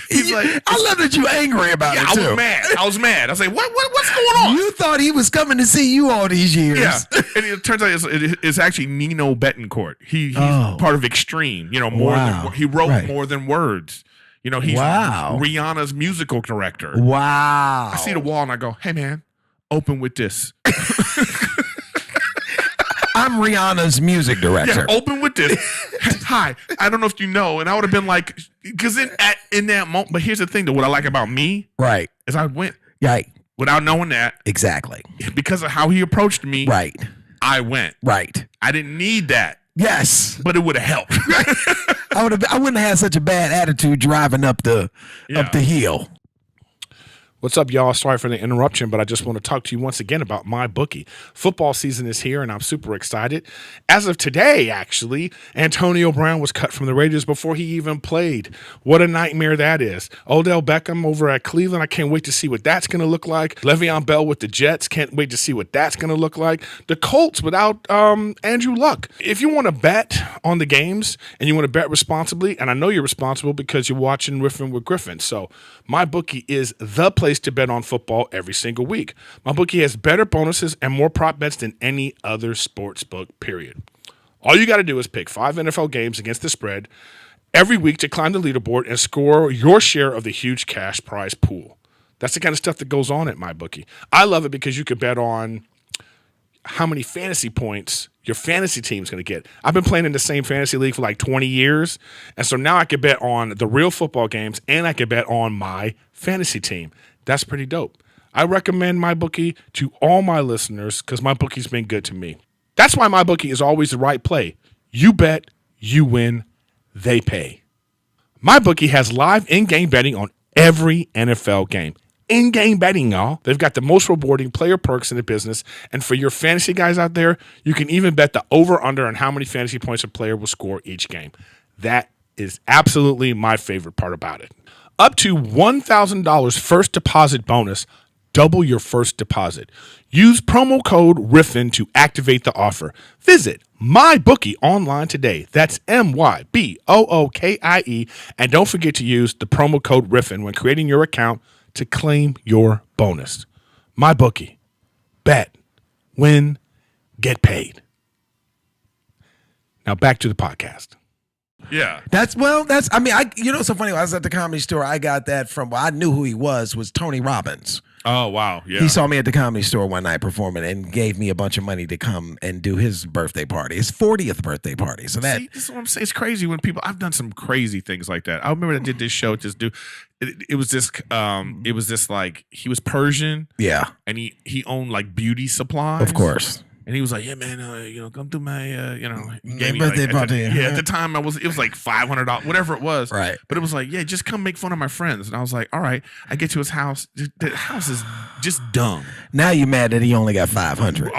He's like, I love that you angry about it too. I was mad. I was like, what's going on? You thought he was coming to see you all these years. Yeah, and it turns out it's actually Nino Betancourt. He's part of Extreme. He wrote more than words. He's Rihanna's musical director. Wow. I see the wall and I go, hey man, open with this. I'm Rihanna's music director. Yeah, open with this. Hi, I don't know if you know, and I would have been like, because in that moment. But here's the thing: that what I like about me, right, is I went right without knowing that exactly because of how he approached me. Right, I went right. I didn't need that. Yes, but it would have helped. I wouldn't have had such a bad attitude driving up the hill. What's up, y'all? Sorry for the interruption, but I just want to talk to you once again about MyBookie. Football season is here, and I'm super excited. As of today, actually, Antonio Brown was cut from the Raiders before he even played. What a nightmare that is. Odell Beckham over at Cleveland, I can't wait to see what that's going to look like. Le'Veon Bell with the Jets, can't wait to see what that's going to look like. The Colts without Andrew Luck. If you want to bet on the games and you want to bet responsibly, and I know you're responsible because you're watching Riffin with Griffin, so MyBookie is the place to bet on football every single week. MyBookie has better bonuses and more prop bets than any other sports book, period. All you got to do is pick 5 NFL games against the spread every week to climb the leaderboard and score your share of the huge cash prize pool. That's the kind of stuff that goes on at MyBookie. I love it because you could bet on how many fantasy points your fantasy team's going to get. I've been playing in the same fantasy league for like 20 years, and so now I can bet on the real football games, and I can bet on my fantasy team. That's pretty dope. I recommend MyBookie to all my listeners because MyBookie's been good to me. That's why MyBookie is always the right play. You bet, you win, they pay. MyBookie has live in-game betting on every NFL game. In-game betting, y'all. They've got the most rewarding player perks in the business. And for your fantasy guys out there, you can even bet the over-under on how many fantasy points a player will score each game. That is absolutely my favorite part about it. Up to $1,000 first deposit bonus. Double your first deposit. Use promo code Riffin to activate the offer. Visit MyBookie online today. That's MyBookie. And don't forget to use the promo code Riffin when creating your account to claim your bonus. MyBookie. Bet. Win. Get paid. Now back to the podcast. Yeah. It's so funny. When I was at the Comedy Store, I got that from, I knew who he was Tony Robbins. Oh, wow. Yeah. He saw me at the Comedy Store one night performing and gave me a bunch of money to come and do his birthday party, his 40th birthday party. So this is what I'm saying. It's crazy when I've done some crazy things like that. I remember I did this show with this dude. It was this like, he was Persian. Yeah. And he owned like beauty supplies. Of course. And he was like, yeah, man, come do my, he gave me birthday party. At the time it was like $500, whatever it was. Right. But it was like, yeah, just come make fun of my friends. And I was like, all right. I get to his house. The house is just dumb. Now you're mad that he only got 500.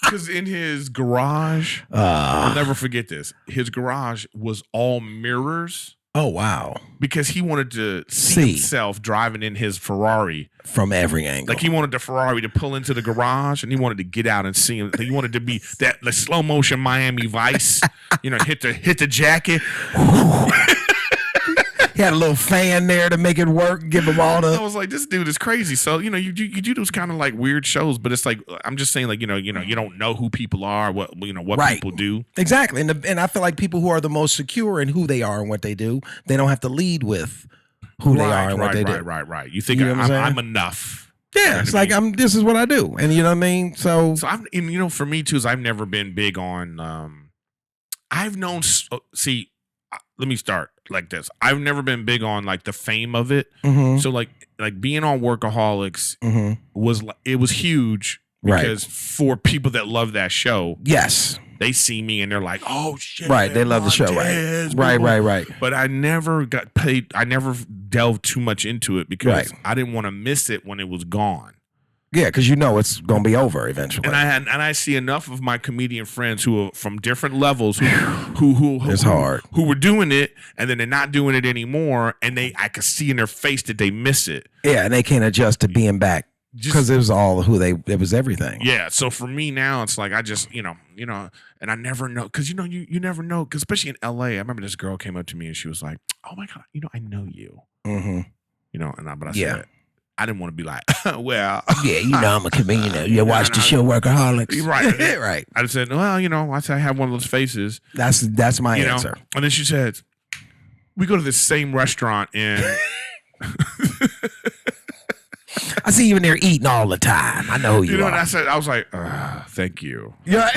Because in his garage, I'll never forget this. His garage was all mirrors. Oh, wow. Because he wanted to see himself driving in his Ferrari. From every angle. Like he wanted the Ferrari to pull into the garage and he wanted to get out and see him. He wanted to be the slow motion Miami Vice, hit the jacket. He had a little fan there to make it work, give him all the... I was like, this dude is crazy. So, you do those kind of like weird shows, but it's like, I'm just saying like, you don't know who people are, what people do. Exactly. And I feel like people who are the most secure in who they are and what they do, they don't have to lead with who they are and what they do. Right. You think I'm enough. Yeah, it's like this is what I do. And you know what I mean? So for me too, is I've never been big on, let me start like this. I've never been big on like the fame of it. Mm-hmm. So like being on Workaholics was huge because for people that love that show, yes, they see me and they're like, oh shit, right? They love the show, right. But I never got paid. I never delved too much into it because I didn't want to miss it when it was gone. Yeah, because you know it's gonna be over eventually. And I see enough of my comedian friends who are from different levels who it's hard. Who were doing it and then they're not doing it anymore, and I could see in their face that they miss it. Yeah, and they can't adjust to being back because it was all it was everything. Yeah, so for me now, it's like I just you know, and I never know because you never know, because especially in LA, I remember this girl came up to me and she was like, "Oh my God, I know you." Mm-hmm. But I said, I didn't want to be like, well, yeah, I'm a comedian. You watch the show Workaholics, right? Right. I said, well, I said I have one of those faces. That's my answer. And then she said, we go to the same restaurant in. I see you in there eating all the time. I know who you are. And I was like, thank you. Yeah.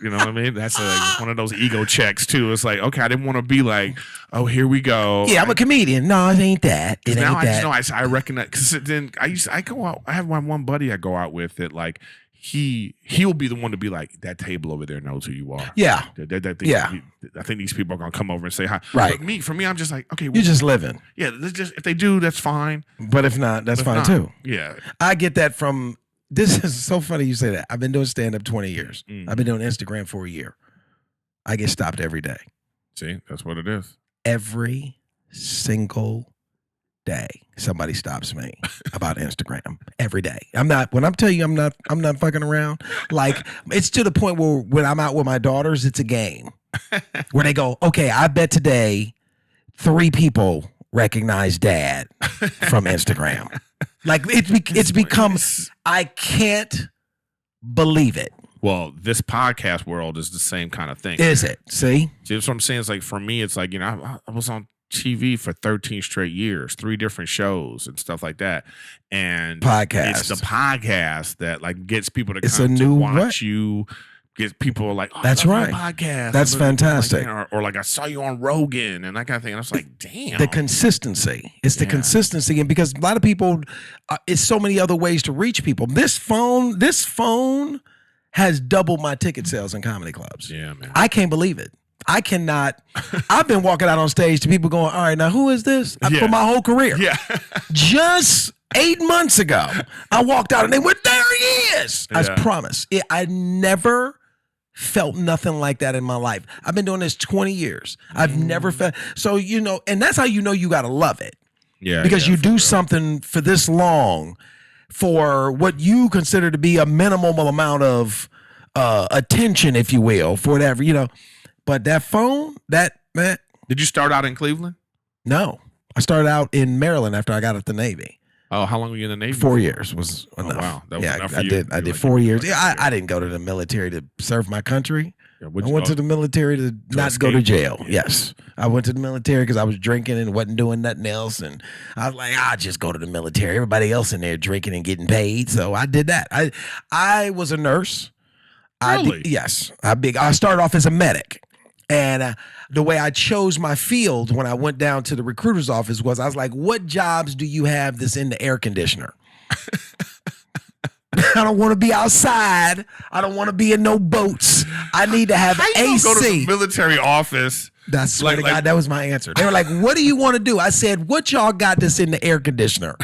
You know what I mean? That's one of those ego checks too. It's like, okay, I didn't want to be like, oh, here we go. Yeah, I'm a comedian. No, it ain't that. It now ain't that. I just know I recognize, because then I go out. I have my one buddy I go out with that like he'll be the one to be like, that table over there knows who you are. Yeah. I think these people are gonna come over and say hi. Right. But for me, I'm just like, okay, you're just living. Yeah. If they do, that's fine. But if not, that's fine too. Yeah. I get that from. This is so funny you say that. I've been doing stand-up 20 years. I've been doing Instagram for a year. I get stopped every day. See, that's what it is. Every single day, somebody stops me about Instagram. Every day. When I'm telling you I'm not fucking around. Like, it's to the point where when I'm out with my daughters, it's a game. Where they go, okay, I bet today 3 people recognize dad from Instagram. Like, it's become, I can't believe it. Well, this podcast world is the same kind of thing. Is it? See, that's what I'm saying. It's like, for me, it's like, I was on TV for 13 straight years, 3 different shows and stuff like that. And podcast. It's the podcast that like gets people to it's come a new to watch you. Get people like, oh, that's right. Podcast. That's fantastic. Like, or like, I saw you on Rogan and that kind of thing. And I was like, damn. The consistency. It's the consistency, and because a lot of people, it's so many other ways to reach people. This phone has doubled my ticket sales in comedy clubs. Yeah, man. I can't believe it. I cannot. I've been walking out on stage to people going, all right, now who is this? For my whole career. Yeah. Just 8 months ago, I walked out and they went, there he is. Yeah. I promise. I never felt nothing like that in my life. I've been doing this 20 years. I've never felt. So, and that's how you know you got to love it. Yeah. Because you do something for this long for what you consider to be a minimal amount of attention, if you will, for whatever, But that phone, man. Did you start out in Cleveland? No. I started out in Maryland after I got out the Navy. Oh, how long were you in the Navy? 4 years was enough. Oh, wow. That was enough for I you. I did 4 years. Yeah, I didn't go to the military to serve my country. I went to the military to not go to jail. Yeah. Yes. I went to the military because I was drinking and wasn't doing nothing else. And I was like, I'll just go to the military. Everybody else in there drinking and getting paid. So I did that. I was a nurse. Really? Yes. I started off as a medic. And the way I chose my field when I went down to the recruiter's office was, I was like, what jobs do you have that's in the air conditioner? I don't want to be outside. I don't want to be in no boats. I need to have AC. Go to the military office. That's like, God, that was my answer. They were like, what do you want to do? I said, what y'all got that's in the air conditioner?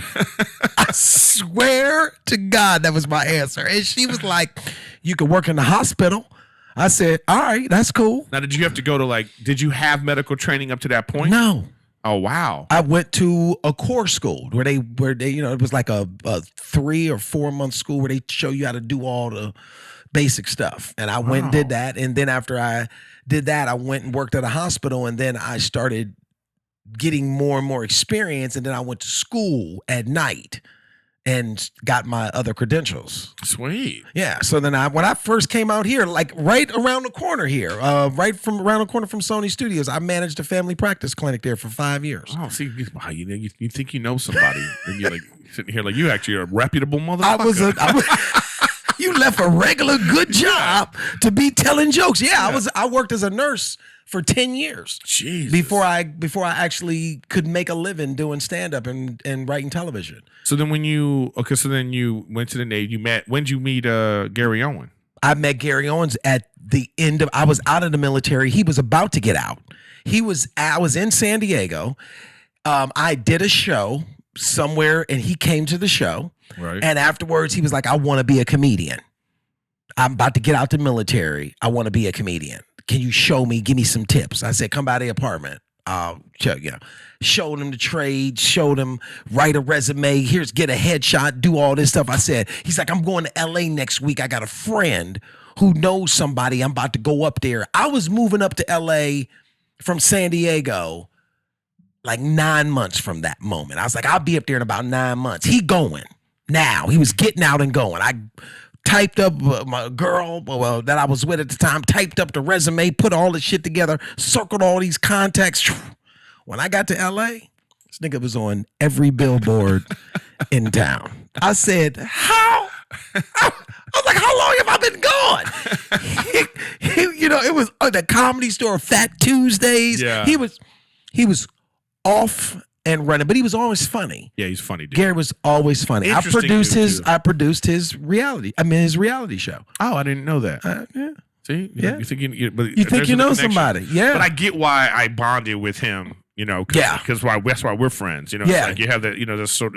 I swear to God, that was my answer. And she was like, you could work in the hospital. I said, all right, that's cool. Now, did you have to go to did you have medical training up to that point? No. Oh, wow. I went to a core school where they it was like a 3 or 4 month school where they show you how to do all the basic stuff. And I went and did that. And then after I did that, I went and worked at a hospital, and then I started getting more and more experience. And then I went to school at night and got my other credentials. Sweet. Yeah. So then when I first came out here, like right around the corner here, right from around the corner from Sony Studios, I managed a family practice clinic there for 5 years. Oh, see, wow, you think you know somebody, and you're like sitting here like you actually are a reputable motherfucker. You left a regular good job to be telling jokes. Yeah. I worked as a nurse for 10 years. Jesus. Before I actually could make a living doing stand-up and writing television. So then when you went to the Navy, when did you meet Gary Owen? I met Gary Owens at the end of, I was out of the military. He was about to get out. I was in San Diego. I did a show somewhere, and he came to the show. Right. And afterwards, he was like, I want to be a comedian. I'm about to get out the military. I want to be a comedian. Can you show me, give me some tips? I said, come by the apartment. Showed him the trade, showed him write a resume. Here's get a headshot, do all this stuff. I said, he's like, I'm going to LA next week. I got a friend who knows somebody. I'm about to go up there. I was moving up to LA from San Diego like 9 months from that moment. I was like, I'll be up there in about 9 months. He going now. He was getting out and going. I typed up my girl that I was with at the time, typed up the resume, put all the shit together, circled all these contacts. When I got to LA, this nigga was on every billboard in town. I said, how? I was like, how long have I been gone? It was the Comedy Store, Fat Tuesdays. Yeah. He was off and running, but he was always funny. Yeah, he's funny, dude. Gary was always funny. I produced his reality show. Oh, I didn't know that. Yeah. See? Yeah. You think you know somebody. Yeah. But I get why I bonded with him, because that's why we're friends. It's like you have that,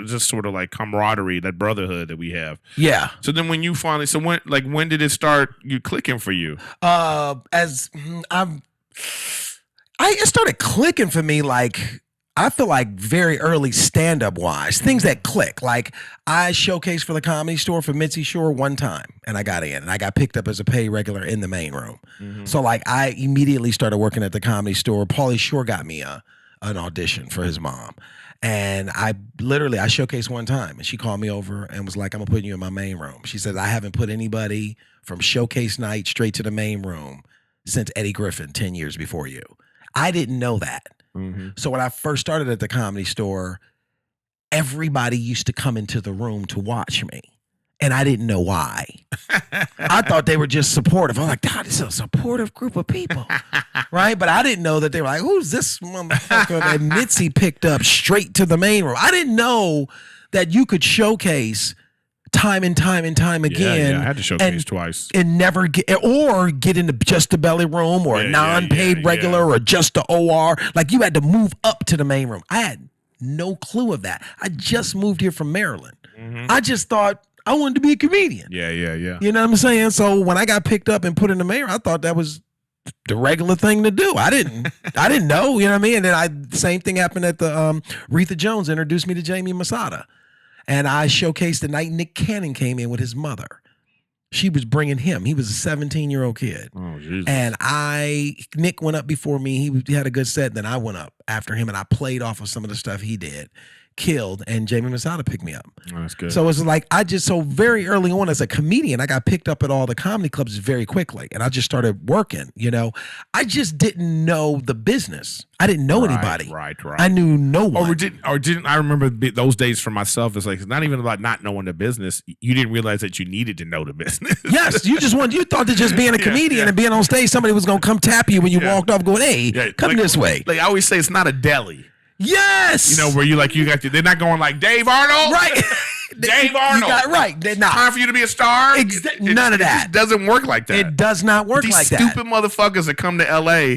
this sort of like camaraderie, that brotherhood that we have. Yeah. So then when you finally, when did it start clicking for you? It started clicking for me, like, I feel like very early stand-up wise, things that click. Like, I showcased for the Comedy Store for Mitzi Shore one time, and I got in, and I got picked up as a paid regular in the main room. Mm-hmm. So, like, I immediately started working at the Comedy Store. Pauly Shore got me an audition for his mom. And I showcased one time, and she called me over and was like, I'm going to put you in my main room. She said, I haven't put anybody from showcase night straight to the main room since Erik Griffin 10 years before you. I didn't know that. Mm-hmm. So when I first started at the Comedy Store, everybody used to come into the room to watch me. And I didn't know why. I thought they were just supportive. I'm like, God, this is a supportive group of people. Right? But I didn't know that they were like, who's this motherfucker that Mitzi picked up straight to the main room? I didn't know that you could showcase time and time again. Yeah, I had to showcase twice. And never get into just the belly room or a non-paid regular or just the OR. Like, you had to move up to the main room. I had no clue of that. I just moved here from Maryland. Mm-hmm. I just thought I wanted to be a comedian. Yeah. You know what I'm saying? So when I got picked up and put in the main room, I thought that was the regular thing to do. I didn't know, you know what I mean? And then same thing happened at the Retha Jones introduced me to Jamie Masada. And I showcased the night Nick Cannon came in with his mother. She was bringing him. He was a 17-year-old kid. Oh, Jesus. And Nick went up before me. He had a good set. Then I went up after him, and I played off of some of the stuff he did. Killed, and Jamie Masada picked me up. Oh, that's good. So it's like, so very early on as a comedian, I got picked up at all the comedy clubs very quickly, and I just started working, I just didn't know the business. I didn't know anybody. Right. I knew no one. Or didn't I remember those days for myself? It's like, it's not even about not knowing the business. You didn't realize that you needed to know the business. Yes, you thought that just being a comedian and being on stage, somebody was going to come tap you when you walked off going, hey, come this way. Like I always say, it's not a deli. Yes. Where they're not going like Dave Arnold. Right. Dave Arnold. You got right. They're not. Time for you to be a star. None of that. It just doesn't work like that. It does not work like that. These stupid motherfuckers that come to LA.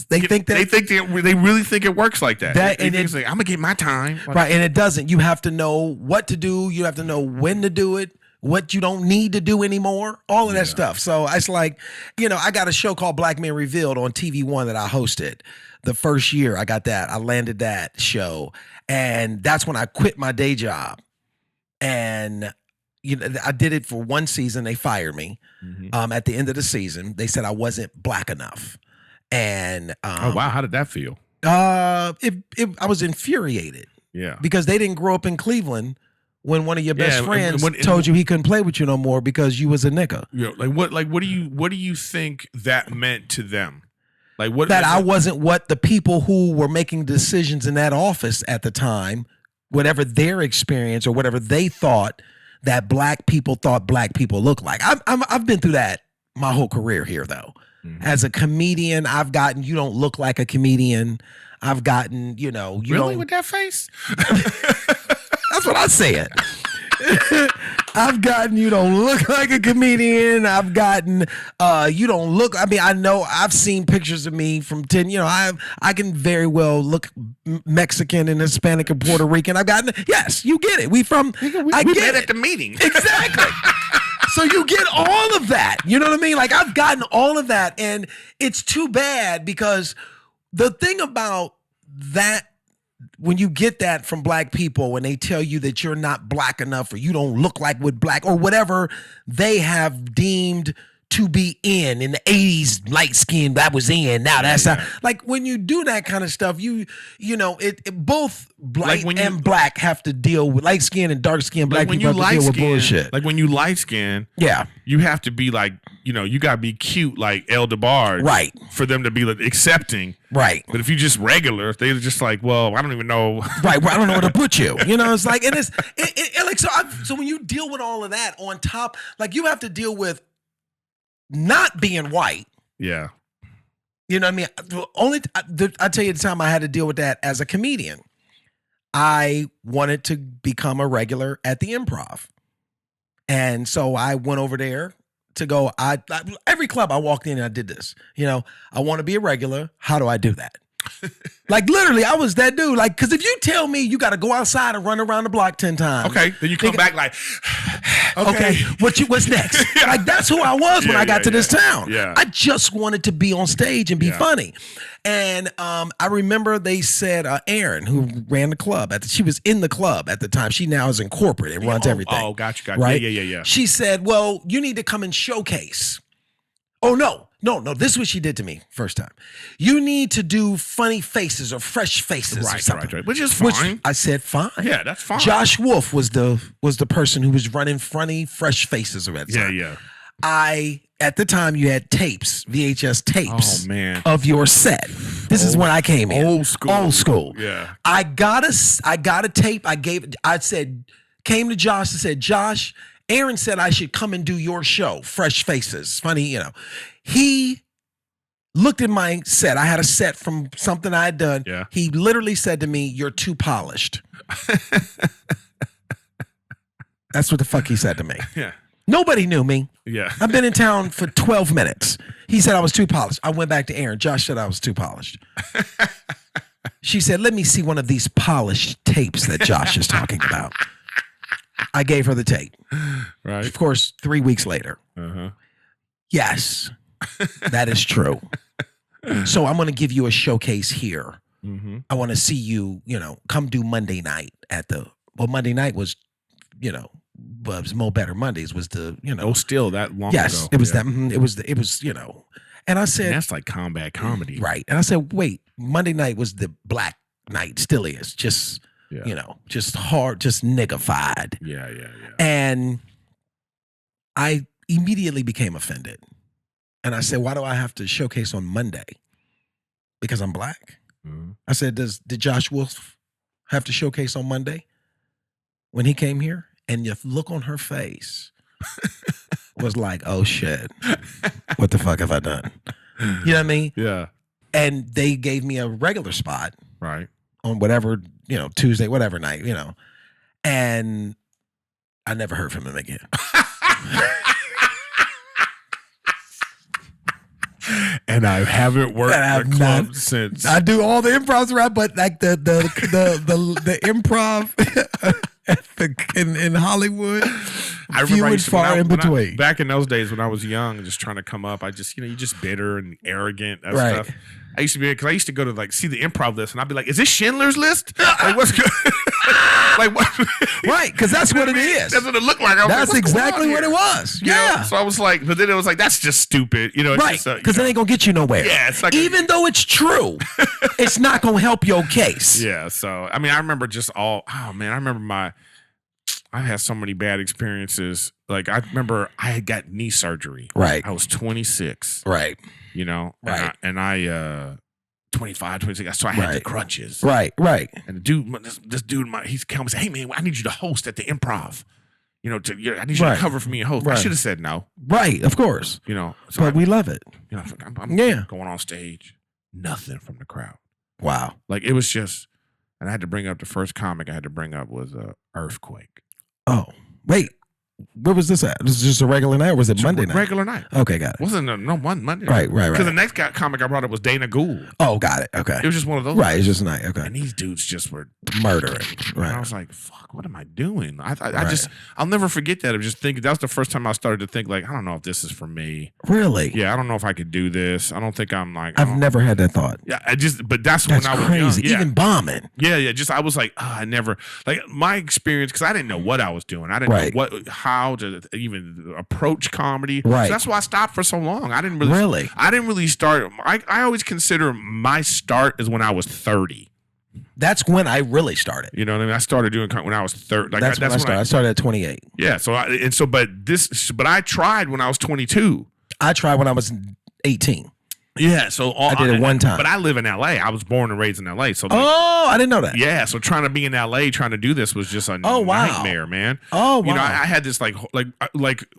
They really think it works like that. I'm gonna get my time. Right. And it doesn't. You have to know what to do. You have to know when to do it. What you don't need to do anymore, all of that stuff. So it's like, I got a show called Black Men Revealed on TV1 that I hosted. The first year I got that, I landed that show. And that's when I quit my day job. And, I did it for one season. They fired me. Mm-hmm. At the end of the season, they said I wasn't black enough. And oh, wow. How did that feel? I was infuriated. Yeah. Because they didn't grow up in Cleveland when one of your best friends told you he couldn't play with you no more because you was a nigga. Yeah, what do you think that meant to them? Like what that I wasn't what the people who were making decisions in that office at the time, whatever their experience or whatever they thought that black people thought black people looked like. I've been through that my whole career here though. Mm-hmm. As a comedian, I've gotten you don't look like a comedian. I've gotten, you really with that face? That's what I said. I've gotten you don't look like a comedian. I've gotten you don't look. I mean, I know I've seen pictures of me from 10. You know, I can very well look Mexican and Hispanic and Puerto Rican. I've gotten yes, you get it. We met at the meeting. Exactly. So you get all of that. You know what I mean? Like I've gotten all of that, and it's too bad because the thing about that. When you get that from black people, when they tell you that you're not black enough or you don't look like what black or whatever they have deemed to be in the 80s, light skin that was in. Now that's not like when you do that kind of stuff, you know, it both white like and black have to deal with light skin and dark skin black people have to deal with bullshit. Like when you light skin, you have to be like, you know, you gotta be cute like El DeBarge, right? For them to be like accepting, right? But if you just regular, they're just like, well, I don't even know, right? Well, I don't know where to put you. You know, it's like, and it's like so when you deal with all of that on top, like you have to deal with not being white. Yeah. You know what I mean? I tell you the time I had to deal with that as a comedian. I wanted to become a regular at the Improv. And so I went over there to go. Every club I walked in and I did this. You know, I want to be a regular. How do I do that? Like literally, I was that dude. Like, because if you tell me you got to go outside and run around the block 10 times, okay, then you come back like, okay, what's next? Like that's who I was when I got to this town. Yeah, I just wanted to be on stage and be funny. And I remember they said Erin, who ran the club she was in the club at the time. She now is in corporate and runs everything. Oh, gotcha. Right? Yeah. She said, "Well, you need to come and showcase." Oh no. This is what she did to me first time. You need to do funny faces or fresh faces or something. Right. Which is fine. I said fine. Yeah, that's fine. Josh Wolf was the person who was running funny, fresh faces around. Yeah. At the time you had tapes, VHS tapes of your set. This is when I came in. Old school. Yeah. I got a tape. Came to Josh and said, Josh, Aaron said I should come and do your show, Fresh Faces. Funny, you know. He looked at my set. I had a set from something I had done. Yeah. He literally said to me, "You're too polished." That's what the fuck he said to me. Yeah. Nobody knew me. Yeah. I've been in town for 12 minutes. He said I was too polished. I went back to Aaron. Josh said I was too polished. She said, "Let me see one of these polished tapes that Josh is talking about." I gave her the tape. Right. Of course, 3 weeks later. Yes, that is true. So I'm going to give you a showcase here. Mm-hmm. I want to see you, come do Monday night Monday night was, was Mo Better Mondays was the, Oh, still that long ago. Yes, it was that. It was, and I said. And that's like combat comedy. Right. And I said, wait, Monday night was the black night, still is. Just. Just hard, just niggified. Yeah. And I immediately became offended. And I said, why do I have to showcase on Monday? Because I'm black? Mm-hmm. I said, did Josh Wolf have to showcase on Monday when he came here? And the look on her face was like, oh shit, what the fuck have I done? You know what I mean? Yeah. And they gave me a regular spot. Right. On whatever, Tuesday, whatever night, and I never heard from him again. And I haven't worked at a club since. I do all the improvs around, but like the improv in Hollywood, I remember back in those days when I was young and just trying to come up, I just, you just bitter and arrogant and stuff. I used to be, because I used to go to see the improv list and I'd be like, is this Schindler's List? Like, what's good? Like, what? Right, because that's what it is. That's what it looked like. That's exactly what it was. Yeah. So I was like, but then it was like, that's just stupid. Right, because it ain't going to get you nowhere. Yeah. It's like even though it's true, it's not going to help your case. Yeah. So, I mean, I remember I remember I had so many bad experiences. Like, I remember I had got knee surgery. Right. I was 26. Right. Right. And I 25, 26. So I had the crutches. Right. And the dude, this dude, he came and said, "Hey man, I need you to host at the Improv. I need you to cover for me and host." Right. I should have said no. Right, of course. So but we love it. I'm going on stage, nothing from the crowd. Wow. Like it was just, and I had to bring up the first comic I had to bring up was Earthquake. Oh, wait. Where was this at? Was this just a regular night or was it Monday night? Regular night. Okay, got it. Wasn't no one Monday. Right. Because the next comic I brought up was Dana Gould. Oh, got it. Okay. It was just one of those. Right, it's just a night. Okay. And these dudes just were Murdering. Right. And I was like, fuck, what am I doing? I'll never forget that. I was just thinking, that was the first time I started to think, like, I don't know if this is for me. Really? Yeah, I don't know if I could do this. I don't think I'm like. I've never had that thought. Yeah, but that's when I was crazy. Young. Yeah. Even bombing. Yeah. Just I was like, I never like my experience because I didn't know what I was doing. I didn't know how to even approach comedy. Right. So that's why I stopped for so long. I didn't really start. I always consider my start is when I was 30. That's when I really started. You know what I mean? I started doing when I was 30. Like, that's when I started. I started at 28. Yeah. But I tried when I was 22. I tried when I was 18. Yeah, so I did it one time. But I live in LA. I was born and raised in LA. So I didn't know that. Yeah, so trying to be in LA, trying to do this was just a nightmare, man. Oh wow! You know, I had this like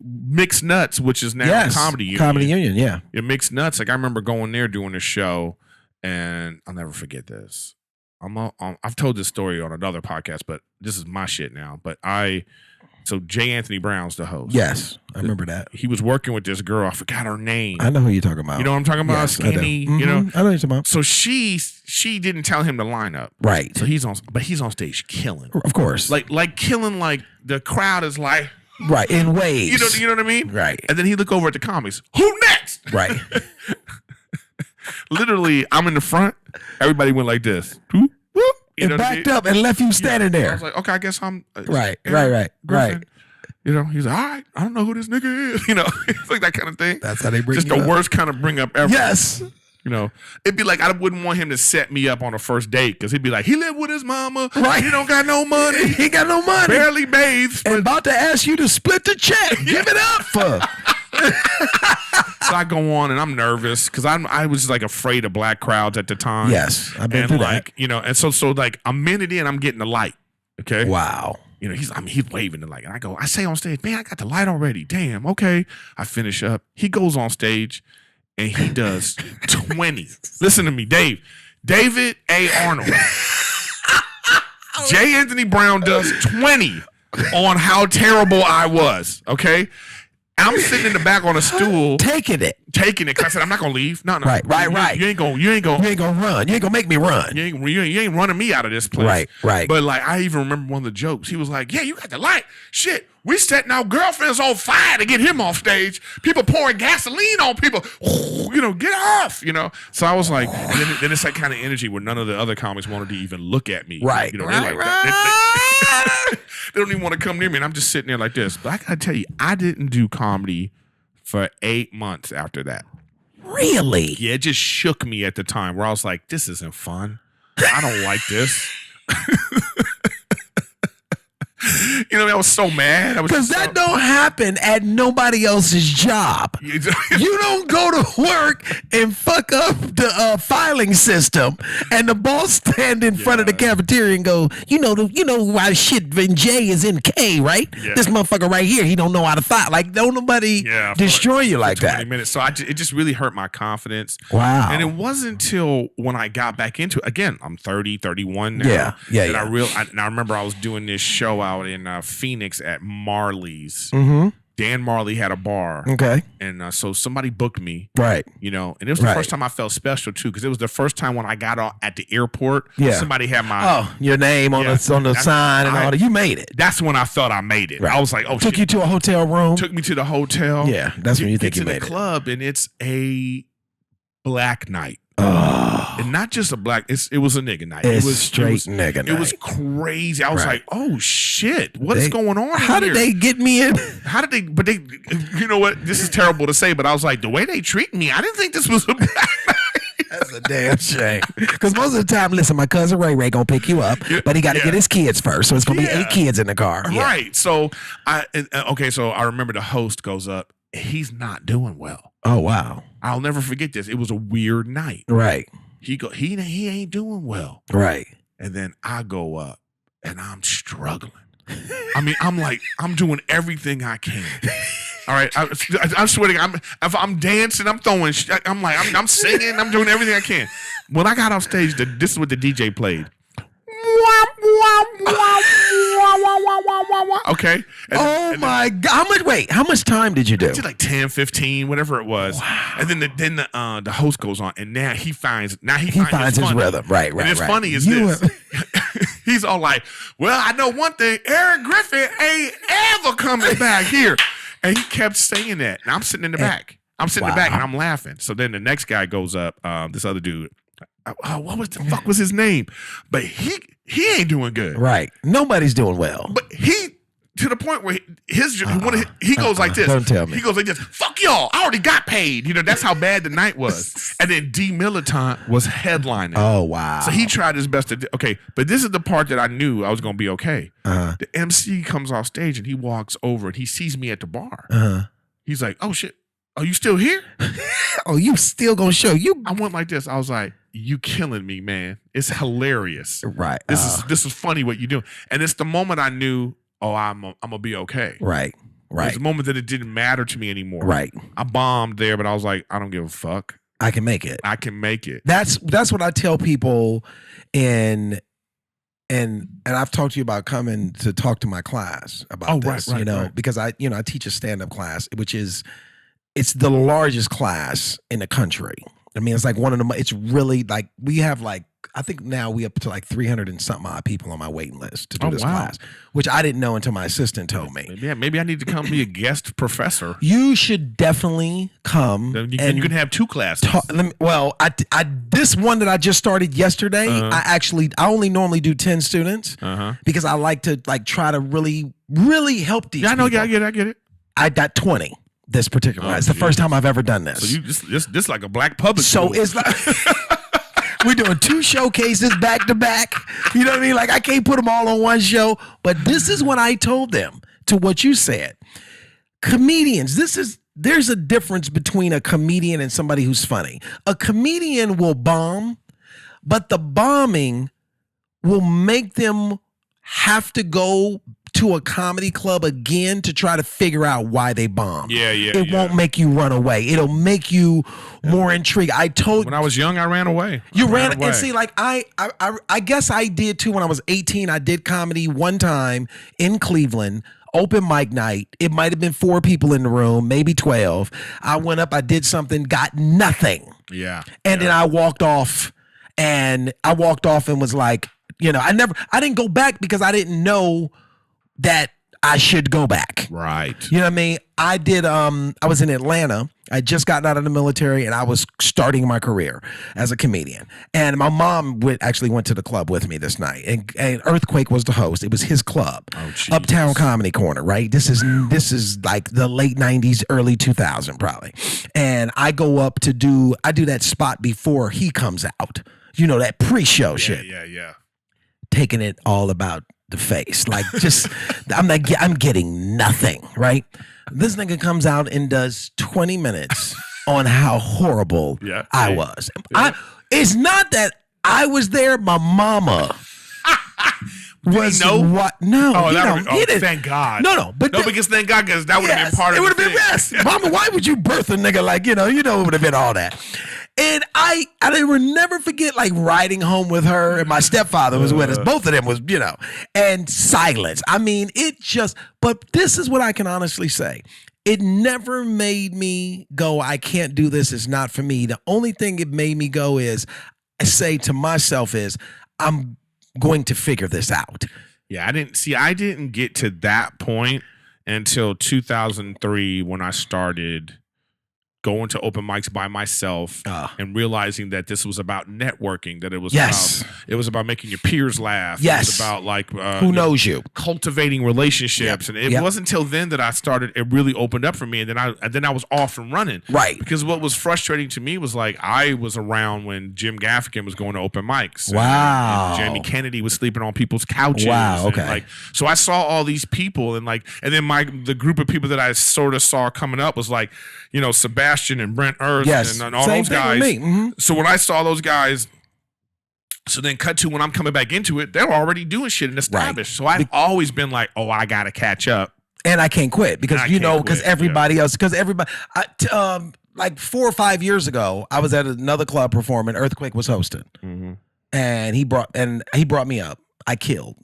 Mixed Nuts, which is now Comedy Union. Comedy Union, yeah. Mixed Nuts. Like I remember going there doing a show, and I'll never forget this. I've told this story on another podcast, but this is my shit now. But So J. Anthony Brown's the host. Yes, I remember that. He was working with this girl. I forgot her name. I know who you're talking about. You know what I'm talking about? Yes, Skinny. I You know. I know who you're talking about. So she didn't tell him to line up. Right. So he's on stage killing. Of course. Like killing. Like the crowd is like. Right, in waves. You know what I mean? Right. And then he look over at the comics. Who next? Right. Literally, I'm in the front. Everybody went like this. Whoop, whoop. You know backed up and left you standing there. I was like, okay, I guess I'm right. You know, he's like, all right, I don't know who this nigga is. You know, it's like that kind of thing. That's how they bring just you the up. worst kind of bring up ever. Yes. You know, it'd be like I wouldn't want him to set me up on a first date because he'd be like, he lived with his mama. Right. He don't got no money. He got no money. Barely bathes. And about to ask you to split the check. Give it up for. So I go on and I'm nervous because I was like afraid of black crowds at the time. Yes, I've been through that. You know, and so like a minute in, I'm getting the light. Okay. Wow. You know, he's waving the light, and I say on stage, man, I got the light already. Damn. Okay. I finish up. He goes on stage, and he does 20. Listen to me, David A. Arnold. J. Anthony Brown does 20 on how terrible I was. Okay. I'm sitting in the back on a stool, taking it. Cause I said, I'm not gonna leave. No. Right. You ain't gonna run. You ain't gonna make me run. You ain't running me out of this place. Right. But like, I even remember one of the jokes. He was like, "Yeah, you got the light. Shit, we setting our girlfriends on fire to get him off stage. People pouring gasoline on people. You know, get off. You know." So I was like, and then it's that kind of energy where none of the other comics wanted to even look at me. Right. You know, Right. they don't even want to come near me, and I'm just sitting there like this. But I gotta tell you, I didn't do comedy for 8 months after that. Really? Yeah, it just shook me at the time where I was like, this isn't fun. I don't like this. You know, I was so mad. Because that don't happen at nobody else's job. You don't go to work and fuck up the filing system, and the boss stand in front of the cafeteria and go, you know why shit in J is in K, right? Yeah. This motherfucker right here, he don't know how to file. Like, don't nobody destroy you like that. Minutes. So it just really hurt my confidence. Wow. And it wasn't until when I got back into it. Again, I'm 30, 31 now. Yeah. I remember I was doing this show out in Phoenix at Marley's. Mm-hmm. Dan Marley had a bar. Okay. And so somebody booked me. Right. You know, and it was the first time I felt special too, because it was the first time when I got off at the airport. Yeah. Somebody had my your name on the sign and all that. You made it. That's when I felt I made it. Right. I was like, oh, took you to a hotel room. Took me to the hotel. Yeah. That's when you think you made it. Get to the club, and it's a black night. And not just a black, it was a nigga night. It was straight nigga night. It was crazy. I was like, oh shit, what's going on How here? did they get me in? But they, you know what? This is terrible to say, but I was like, the way they treat me, I didn't think this was a black night. That's a damn shame. Because most of the time, listen, my cousin Ray gonna pick you up, but he got to get his kids first. So it's gonna be 8 kids in the car. Right. So I remember the host goes up. He's not doing well. Oh wow. I'll never forget this. It was a weird night. Right. He ain't doing well. Right. And then I go up and I'm struggling. I mean, I'm doing everything I can. All right. I'm sweating. If I'm dancing, I'm throwing, I'm singing, I'm doing everything I can. When I got off stage, this is what the DJ played. Okay. And my God! How much time did you do? I did like 10, 15, whatever it was. Wow. And then the host goes on, and now he finds his rhythm. Right. And it's funny is this. He's all like, "Well, I know one thing. Erik Griffin ain't ever coming back here." And he kept saying that. And I'm sitting in the back. I'm sitting in the back, and I'm laughing. So then the next guy goes up. This other dude. What the fuck was his name? But he ain't doing good. Right. Nobody's doing well. But to the point where he goes like this. Don't tell me. He goes like this. Fuck y'all. I already got paid. That's how bad the night was. And then D Militant was headlining. Oh, wow. So he tried his best to okay. But this is the part that I knew I was going to be okay. The MC comes off stage and he walks over and he sees me at the bar. He's like, "Oh shit. Are you still here?" Oh, you still gonna show you? I went like this. I was like, "You killing me, man. It's hilarious. Right. This is funny what you do." And it's the moment I knew, I'm gonna be okay. Right. It's the moment that it didn't matter to me anymore. Right. I bombed there, but I was like, I don't give a fuck. I can make it. That's what I tell people, and I've talked to you about coming to talk to my class about this. Right. Because I teach a stand-up class, which is it's the largest class in the country. I mean, it's like it's really like we have like, I think now we up to like 300 and something odd people on my waiting list to do this class, which I didn't know until my assistant told me. Maybe I need to come be a guest professor. You should definitely come. Then you can have two classes. This one that I just started yesterday, I only normally do 10 students because I like to try to really, really help these people. I get it. I got 20. This particular it's the first time I've ever done this. So you this like a black public school. So it's like we're doing 2 showcases back to back. You know what I mean? Like I can't put them all on one show. But this is what I told them to what you said. Comedians, there's a difference between a comedian and somebody who's funny. A comedian will bomb, but the bombing will make them have to go to a comedy club again to try to figure out why they bombed. It won't make you run away. It'll make you more intrigued. When I was young, I ran away. You ran away. And see, like I guess I did too when I was 18. I did comedy one time in Cleveland, open mic night. It might have been 4 people in the room, maybe 12. I went up, I did something, got nothing. Yeah. And then I walked off and was like, I didn't go back because I didn't know that I should go back. Right. You know what I mean? I did, I was in Atlanta. I just gotten out of the military and I was starting my career as a comedian. And my mom actually went to the club with me this night. And Earthquake was the host. It was his club. Uptown Comedy Corner, right? This is like the late 90s, early 2000 probably. And I go up I do that spot before he comes out. That pre-show shit. Yeah. Taking it all about the face. Like I'm getting nothing, right? This nigga comes out and does 20 minutes on how horrible I was. It's not that I was there, my mama was what? No, thank God. No, because thank God, because that would have been part of it. It would have been best. Mama, why would you birth a nigga like, it would have been all that. And I will never forget like riding home with her and my stepfather was with us. Both of them was, and silence. I mean, but this is what I can honestly say. It never made me go, I can't do this. It's not for me. The only thing it made me go is I say to myself is I'm going to figure this out. Yeah, I didn't get to that point until 2003 when I started going to open mics by myself and realizing that this was about networking, that it was about making your peers laugh. Yes. It was about like who knows you, cultivating relationships. Yep. And it wasn't until then that I started, it really opened up for me. And then I was off and running. Right. Because what was frustrating to me was like I was around when Jim Gaffigan was going to open mics. Wow. And Jamie Kennedy was sleeping on people's couches. Wow. Okay. And so I saw all these people and then the group of people that I sort of saw coming up was like, Sebastian and Brent Earth and all those guys. Mm-hmm. So when I saw those guys, so then cut to when I'm coming back into it, they're already doing shit and established. Right. So I've always been like, I got to catch up. And I can't quit because, everybody else, like 4 or 5 years ago, I was at another club performing. Earthquake was hosting. Mm-hmm. And he brought me up. I killed.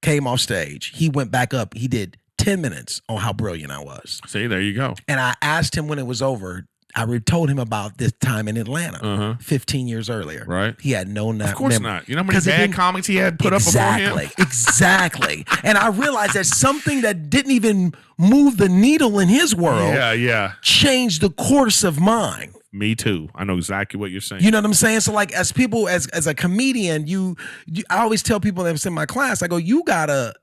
came off stage. He went back up. He did 10 minutes on how brilliant I was. See, there you go. And I asked him when it was over. I told him about this time in Atlanta 15 years earlier. Right. He had no Of course not. You know how many bad comics he had put exactly, up before him? Exactly. And I realized that something that didn't even move the needle in his world changed the course of mine. Me too. I know exactly what you're saying. You know what I'm saying? So like as people, as a comedian, I always tell people that was in my class, I go, you gonna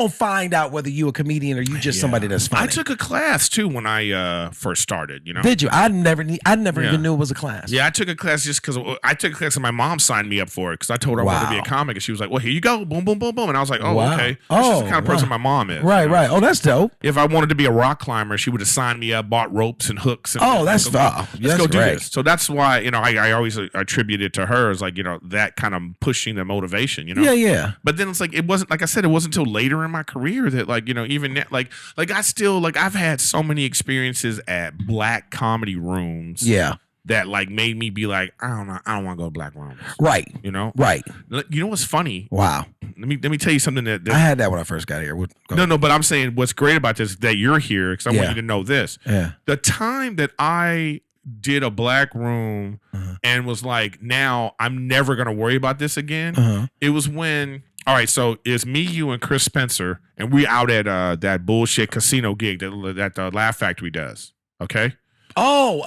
find out whether you a comedian or you just somebody that's funny. I took a class too when I first started. You know? Did you? I never even knew it was a class. Yeah, I took a class just because I took a class and my mom signed me up for it because I told her I wanted to be a comic and she was like, "Well, here you go, boom, boom, boom, boom," and I was like, "Oh, okay." That's just the kind of person my mom is. Right, right. Oh, that's dope. If I wanted to be a rock climber, she would have signed me up, bought ropes and hooks. And let's go do this. So that's why I always attribute it to her as like that kind of pushing the motivation. Yeah. But then it's like it wasn't like I said, it wasn't until later in my career that even like I still I've had so many experiences at black comedy rooms that made me be like, I don't want to go to black rooms, right? Right. You know what's funny? Wow. Let me tell you something that I had that when I first got here. No, but I'm saying what's great about this is that you're here because I want you to know this. Yeah. The time that I did a black room and was like, now I'm never gonna worry about this again. It was when. All right, so it's me, you, and Chris Spencer, and we out at that bullshit casino gig that the Laugh Factory does. Okay. Oh,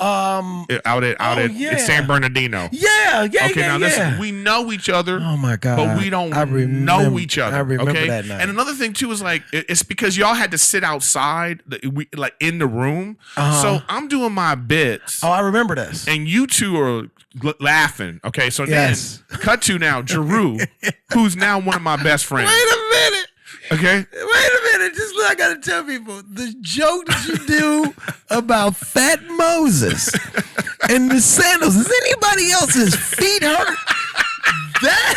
out at San Bernardino. Yeah. Okay, now listen, we know each other. Oh my God, but we don't know each other. I remember okay? that night. And another thing too is it's because y'all had to sit outside, in the room. So I'm doing my bits. Oh, I remember this. And you two are laughing. Okay, so then cut to now Jeru, who's now one of my best friends. Wait a minute. Okay. Wait a minute. Just I gotta tell people the joke that you do about Fat Moses and the sandals. Is anybody else's feet hurt? That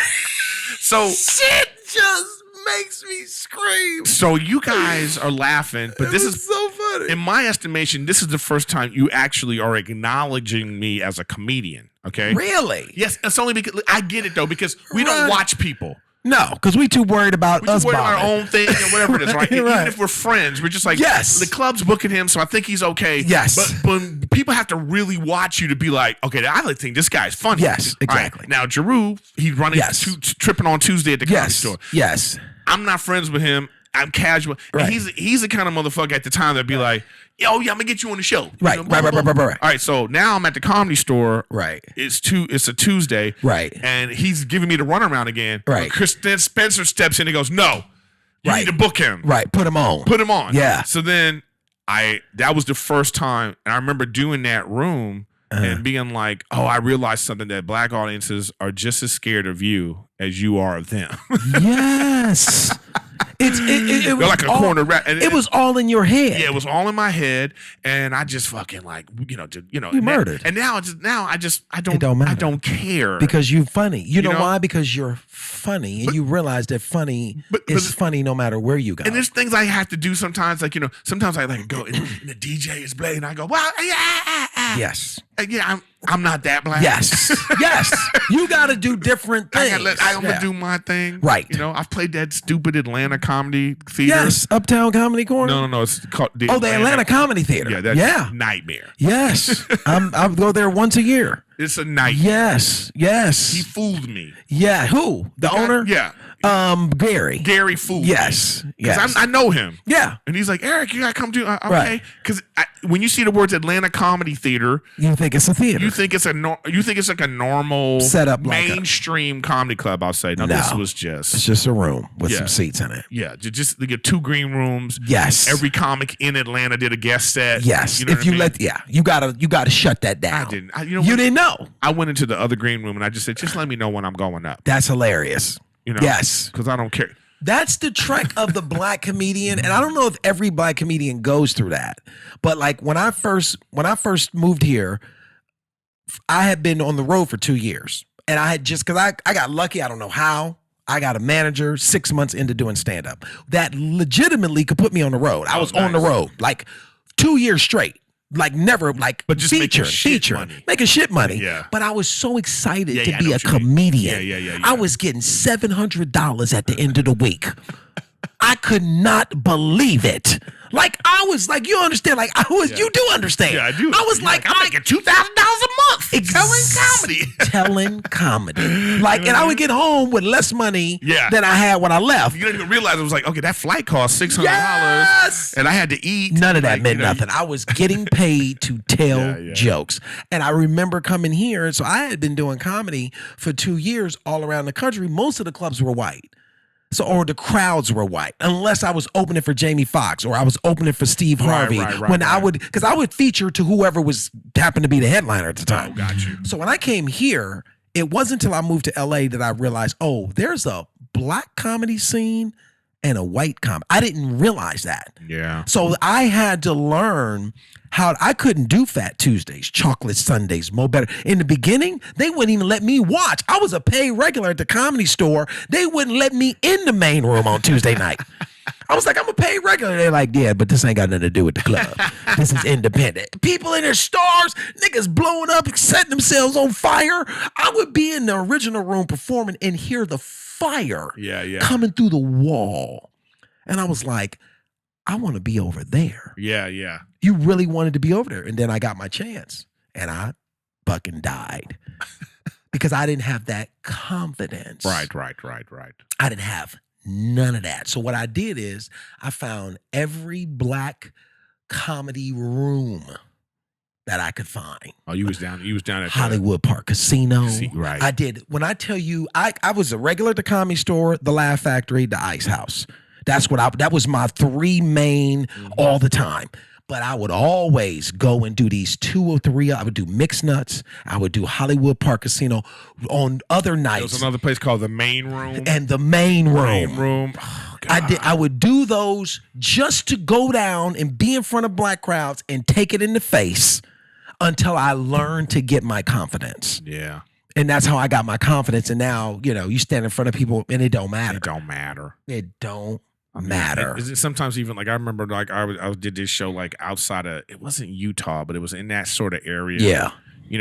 shit just makes me scream. So you guys are laughing, but this is so funny. In my estimation, this is the first time you actually are acknowledging me as a comedian. Okay. Really? Yes. It's only because I get it though, because we don't watch people. No, because we too worried about us. We're worried about our own thing and whatever it is, right? Right. Even if we're friends, we're just like, the club's booking him, so I think he's okay. Yes. But people have to really watch you to be like, okay, I think this guy's funny. Yes, exactly. Right. Now, Jeru, he's running, tripping on Tuesday at the comedy store. Yes. I'm not friends with him. I'm casual. Right. And he's the kind of motherfucker at the time that'd be like, yo, I'm gonna get you on the show. Right. Right. All right, so now I'm at the comedy store. Right. It's a Tuesday. Right. And he's giving me the runaround again. Right. Chris Spencer steps in and goes, no, you need to book him. Right. Put him on. Yeah. So then that was the first time, and I remember doing that room and being like, oh, I realized something, that black audiences are just as scared of you as you are of them. Yes. It was like a corner rat. It was all in your head. Yeah, it was all in my head, and I just fucking you murdered. And now I don't care because you're funny. You know why? Because you're funny, and you realize that funny is funny no matter where you go. And there's things I have to do sometimes. Sometimes I go and the DJ is playing, and I go, well, yes. Yeah, I'm not that black. Yes. You got to do different things. I'm gonna do my thing. Right. I've played that stupid Atlanta Comedy Theater. Yes, Uptown Comedy Corner. No, it's called the Atlanta Comedy Theater. Yeah, that's nightmare. Yes, I go there once a year. It's a nightmare. Yes. He fooled me. Yeah, who? The owner? Yeah. Gary. Gary fooled me. Yes. Because I know him. Yeah. And he's like, Eric, you gotta come do. Okay. Because when you see the words Atlanta Comedy Theater, you think it's a theater. You think it's like a normal setup, mainstream comedy club. I'll say. No, this was just. It's just a room with some seats in it. Yeah. Just they get 2 green rooms. Yes. Every comic in Atlanta did a guest set. Yes. You know you gotta shut that down. I didn't. You didn't know. I went into the other green room and I just said, just let me know when I'm going up. That's hilarious. Yes. Because I don't care. That's the trick of the black comedian, and I don't know if every black comedian goes through that. But like when I first moved here, I had been on the road for 2 years, and I had because I got lucky. I don't know how. I got a manager 6 months into doing stand up that legitimately could put me on the road. I was on the road like 2 years straight. Like never, like but just feature, making shit money. Yeah. But I was so excited to I be know a what you mean. comedian. Yeah. I was getting $700 at the end of the week. I could not believe it. Like I was like, you understand? Like I was, you do understand. Yeah, I do. I was like, I'm making $2,000 a month telling comedy. Telling comedy. Like, and I would get home with less money than I had when I left. You didn't even realize it was like, okay, that flight cost $600, and I had to eat. None of that meant nothing. I was getting paid to tell jokes. And I remember coming here, so I had been doing comedy for 2 years all around the country. Most of the clubs were white. So, or the crowds were white, unless I was opening for Jamie Foxx or I was opening for Steve Harvey. I would, because I would feature to whoever was happened to be the headliner at the time. Oh, got you. So when I came here, it wasn't until I moved to LA that I realized, oh, there's a black comedy scene and a white comedy. I didn't realize that. Yeah. So I had to learn how I couldn't do Fat Tuesdays, Chocolate Sundays, Mo Better. In the beginning, they wouldn't even let me watch. I was a paid regular at the Comedy Store. They wouldn't let me in the main room on Tuesday night. I was like, I'm a paid regular. They're like, yeah, but this ain't got nothing to do with the club. This is independent. People in their stars, niggas blowing up, setting themselves on fire. I would be in the original room performing and hear the fire coming through the wall. And I was like, I want to be over there. Yeah. You really wanted to be over there. And then I got my chance and I fucking died because I didn't have that confidence. Right. I didn't have none of that. So what I did is I found every black comedy room that I could find. Oh, you was down at Hollywood Park Casino. Right. I did. When I tell you, I was a regular at the Comedy Store, the Laugh Factory, the Ice House. That was my three main all the time. But I would always go and do these 2 or 3. I would do Mixed Nuts. I would do Hollywood Park Casino on other nights. There's another place called the Main Room. And the Main Room. Oh, God. I would do those just to go down and be in front of black crowds and take it in the face until I learned to get my confidence. Yeah. And that's how I got my confidence. And now, you stand in front of people and it don't matter. It don't matter. Is it sometimes even like I remember like I did this show like outside of, it wasn't Utah, but it was in that sort of area. Yeah.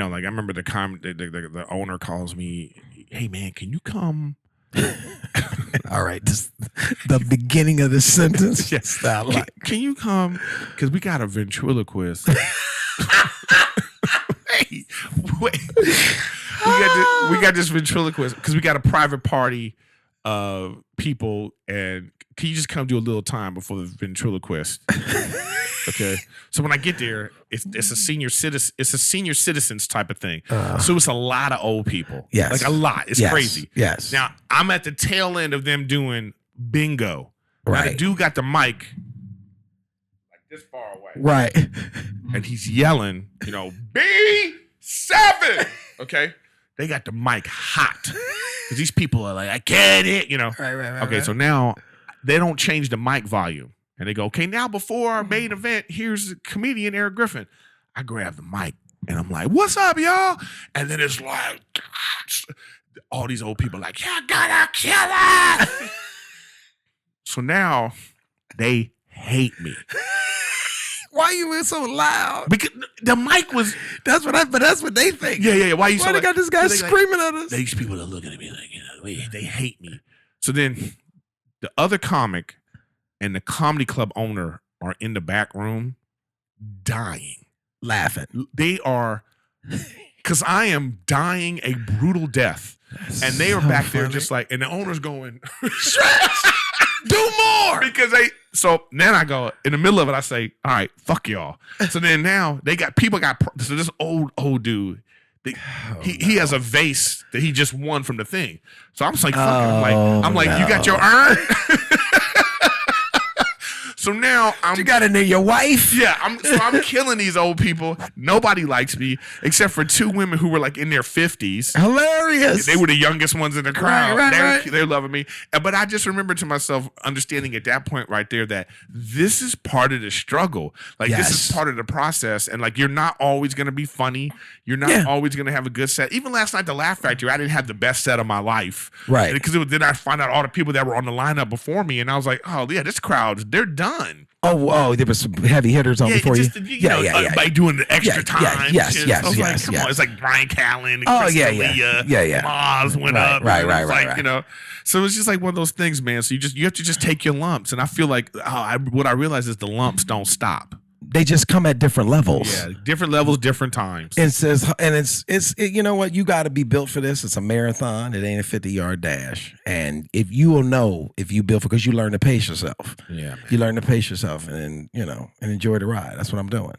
Like I remember the owner calls me, hey man, can you come? All right, the beginning of the sentence. Yes. Can you come? Because we got a ventriloquist. Hey, wait. We got this ventriloquist because we got a private party of people, and can you just come do a little time before the ventriloquist? Okay. So when I get there, it's a senior citizens type of thing. So it's a lot of old people. Yes. Like a lot. It's crazy. Yes. Now I'm at the tail end of them doing bingo. Right. Now the dude got the mic like this far away. Right. And he's yelling, B7. Okay. They got the mic hot. Because these people are like, I get it, Right. Okay, so now they don't change the mic volume. And they go, okay, now before our main event, here's the comedian Erik Griffin. I grab the mic and I'm like, what's up, y'all? And then it's like, all these old people are like, you're gonna kill us. So now they hate me. Why you were so loud? Because the mic was. That's what they think. Yeah. Why they got this guy screaming at us? These people are looking at me like, they hate me. So then the other comic and the comedy club owner are in the back room dying. Laughing. They are, because I am dying a brutal death. And they are back there just like, and the owner's going, stretch! Do more! Because so then I go, in the middle of it, I say, all right, fuck y'all. So then now so this old dude, he has a vase that he just won from the thing. So I'm just like, fuck him. I'm like, you got your urn? So now you got to know your wife? Yeah, I'm killing these old people. Nobody likes me except for 2 women who were like in their 50s. Hilarious. They were the youngest ones in the crowd. Right. They're loving me. But I just remember to myself understanding at that point right there that this is part of the struggle. Like this is part of the process. And like you're not always going to be funny. You're not always going to have a good set. Even last night, the Laugh Factory, I didn't have the best set of my life. Right. Because then I find out all the people that were on the lineup before me. And I was like, oh yeah, this crowd, they're done. ton. There was some heavy hitters on before just, you know, by doing the extra time. Yes. Come on, it's like Brian Callen and yeah. Maz went up. Right. You know, so it's just like one of those things, man. So you have to just take your lumps, and I feel like what I realize is the lumps don't stop. They just come at different levels. Yeah, different levels, different times. It's you know what? You got to be built for this. It's a marathon. It ain't a 50-yard dash. And if you will know if you built for, because you learn to pace yourself. Yeah, man. You learn to pace yourself and enjoy the ride. That's what I'm doing.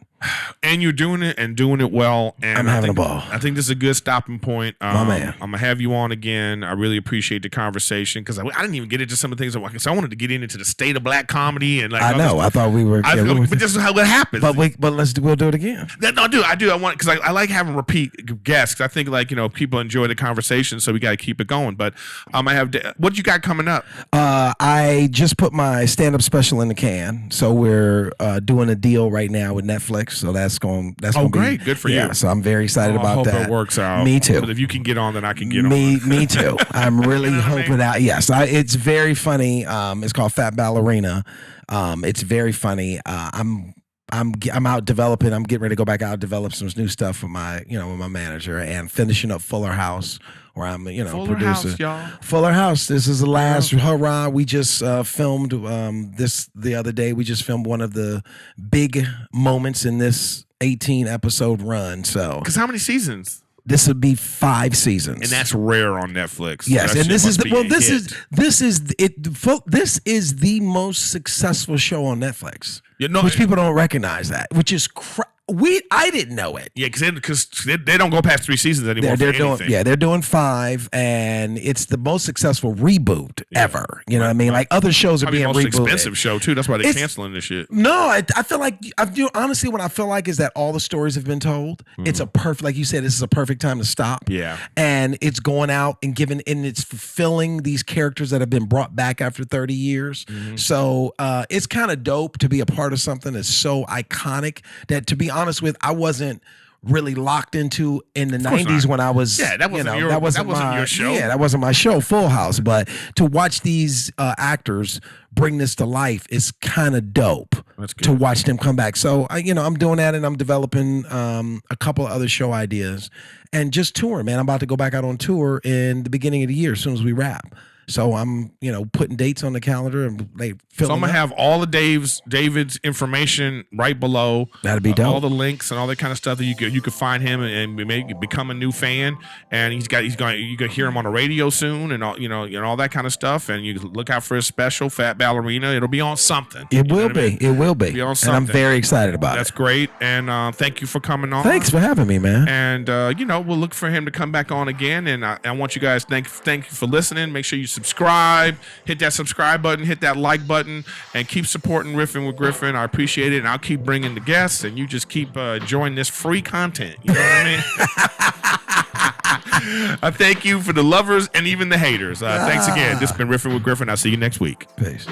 And you're doing it and doing it well. And I'm having a ball. I think this is a good stopping point. My man. I'm gonna have you on again. I really appreciate the conversation because I didn't even get into some of the things I wanted to get into the state of black comedy and like. I know. I thought we were. But this is how it happens. But we'll do it again. I do. I want because I like having repeat guests. Cause I think people enjoy the conversation, so we got to keep it going. But I have what you got coming up. I just put my stand-up special in the can, so we're doing a deal right now with Netflix. So that's going. Great. Good for you. Yeah. So I'm very excited about that. I hope it works out. Me too. But if you can get on, then I can get on. Me too. I'm really hoping that. Yes. It's very funny. It's called Fat Ballerina. It's very funny. I'm out developing. I'm getting ready to go back out, develop some new stuff with my manager, and finishing up Fuller House, where I'm Fuller producer. House, y'all. Fuller House. This is the last hurrah. We just filmed this the other day. We just filmed one of the big moments in this 18 episode run. So, because how many seasons? This would be 5 seasons, and that's rare on Netflix. Yes, and this is this is the most successful show on Netflix. Which people don't recognize that, which is I didn't know it. Yeah, because they don't go past 3 seasons anymore. They're doing 5, and it's the most successful reboot ever. You know what I mean? Like other shows are being rebooted. Most expensive show too. That's why they're canceling this shit. No, I feel like honestly, what I feel like is that all the stories have been told. Mm-hmm. It's a perfect, like you said, this is a perfect time to stop. Yeah, and it's going out and it's fulfilling these characters that have been brought back after 30 years. Mm-hmm. So it's kind of dope to be a part of something that's so iconic that, to be honest with, I wasn't really locked into in the 90s when I was that wasn't your show. Yeah, that wasn't my show, Full House. But to watch these actors bring this to life is kind of dope. That's good. To watch them come back. So I'm doing that, and I'm developing a couple of other show ideas and just touring, man. I'm about to go back out on tour in the beginning of the year as soon as we wrap. So I'm, putting dates on the calendar and so I'm gonna have all of David's information right below. That'd be dope. All the links and all that kind of stuff that you could find him and maybe become a new fan. And you can hear him on the radio soon and all that kind of stuff. And you can look out for his special, Fat Ballerina. It'll be on something. It will be. It will be. It'll be on something. And I'm very excited about it. That's great. And thank you for coming on. Thanks for having me, man. And we'll look for him to come back on again. And I want you guys thank you for listening. Make sure you subscribe, hit that subscribe button, hit that like button, and keep supporting Riffin with Griffin. I appreciate it, and I'll keep bringing the guests, and you just keep enjoying this free content. You know what I mean? I thank you for the lovers and even the haters. Thanks again. This has been Riffin with Griffin. I'll see you next week. Peace.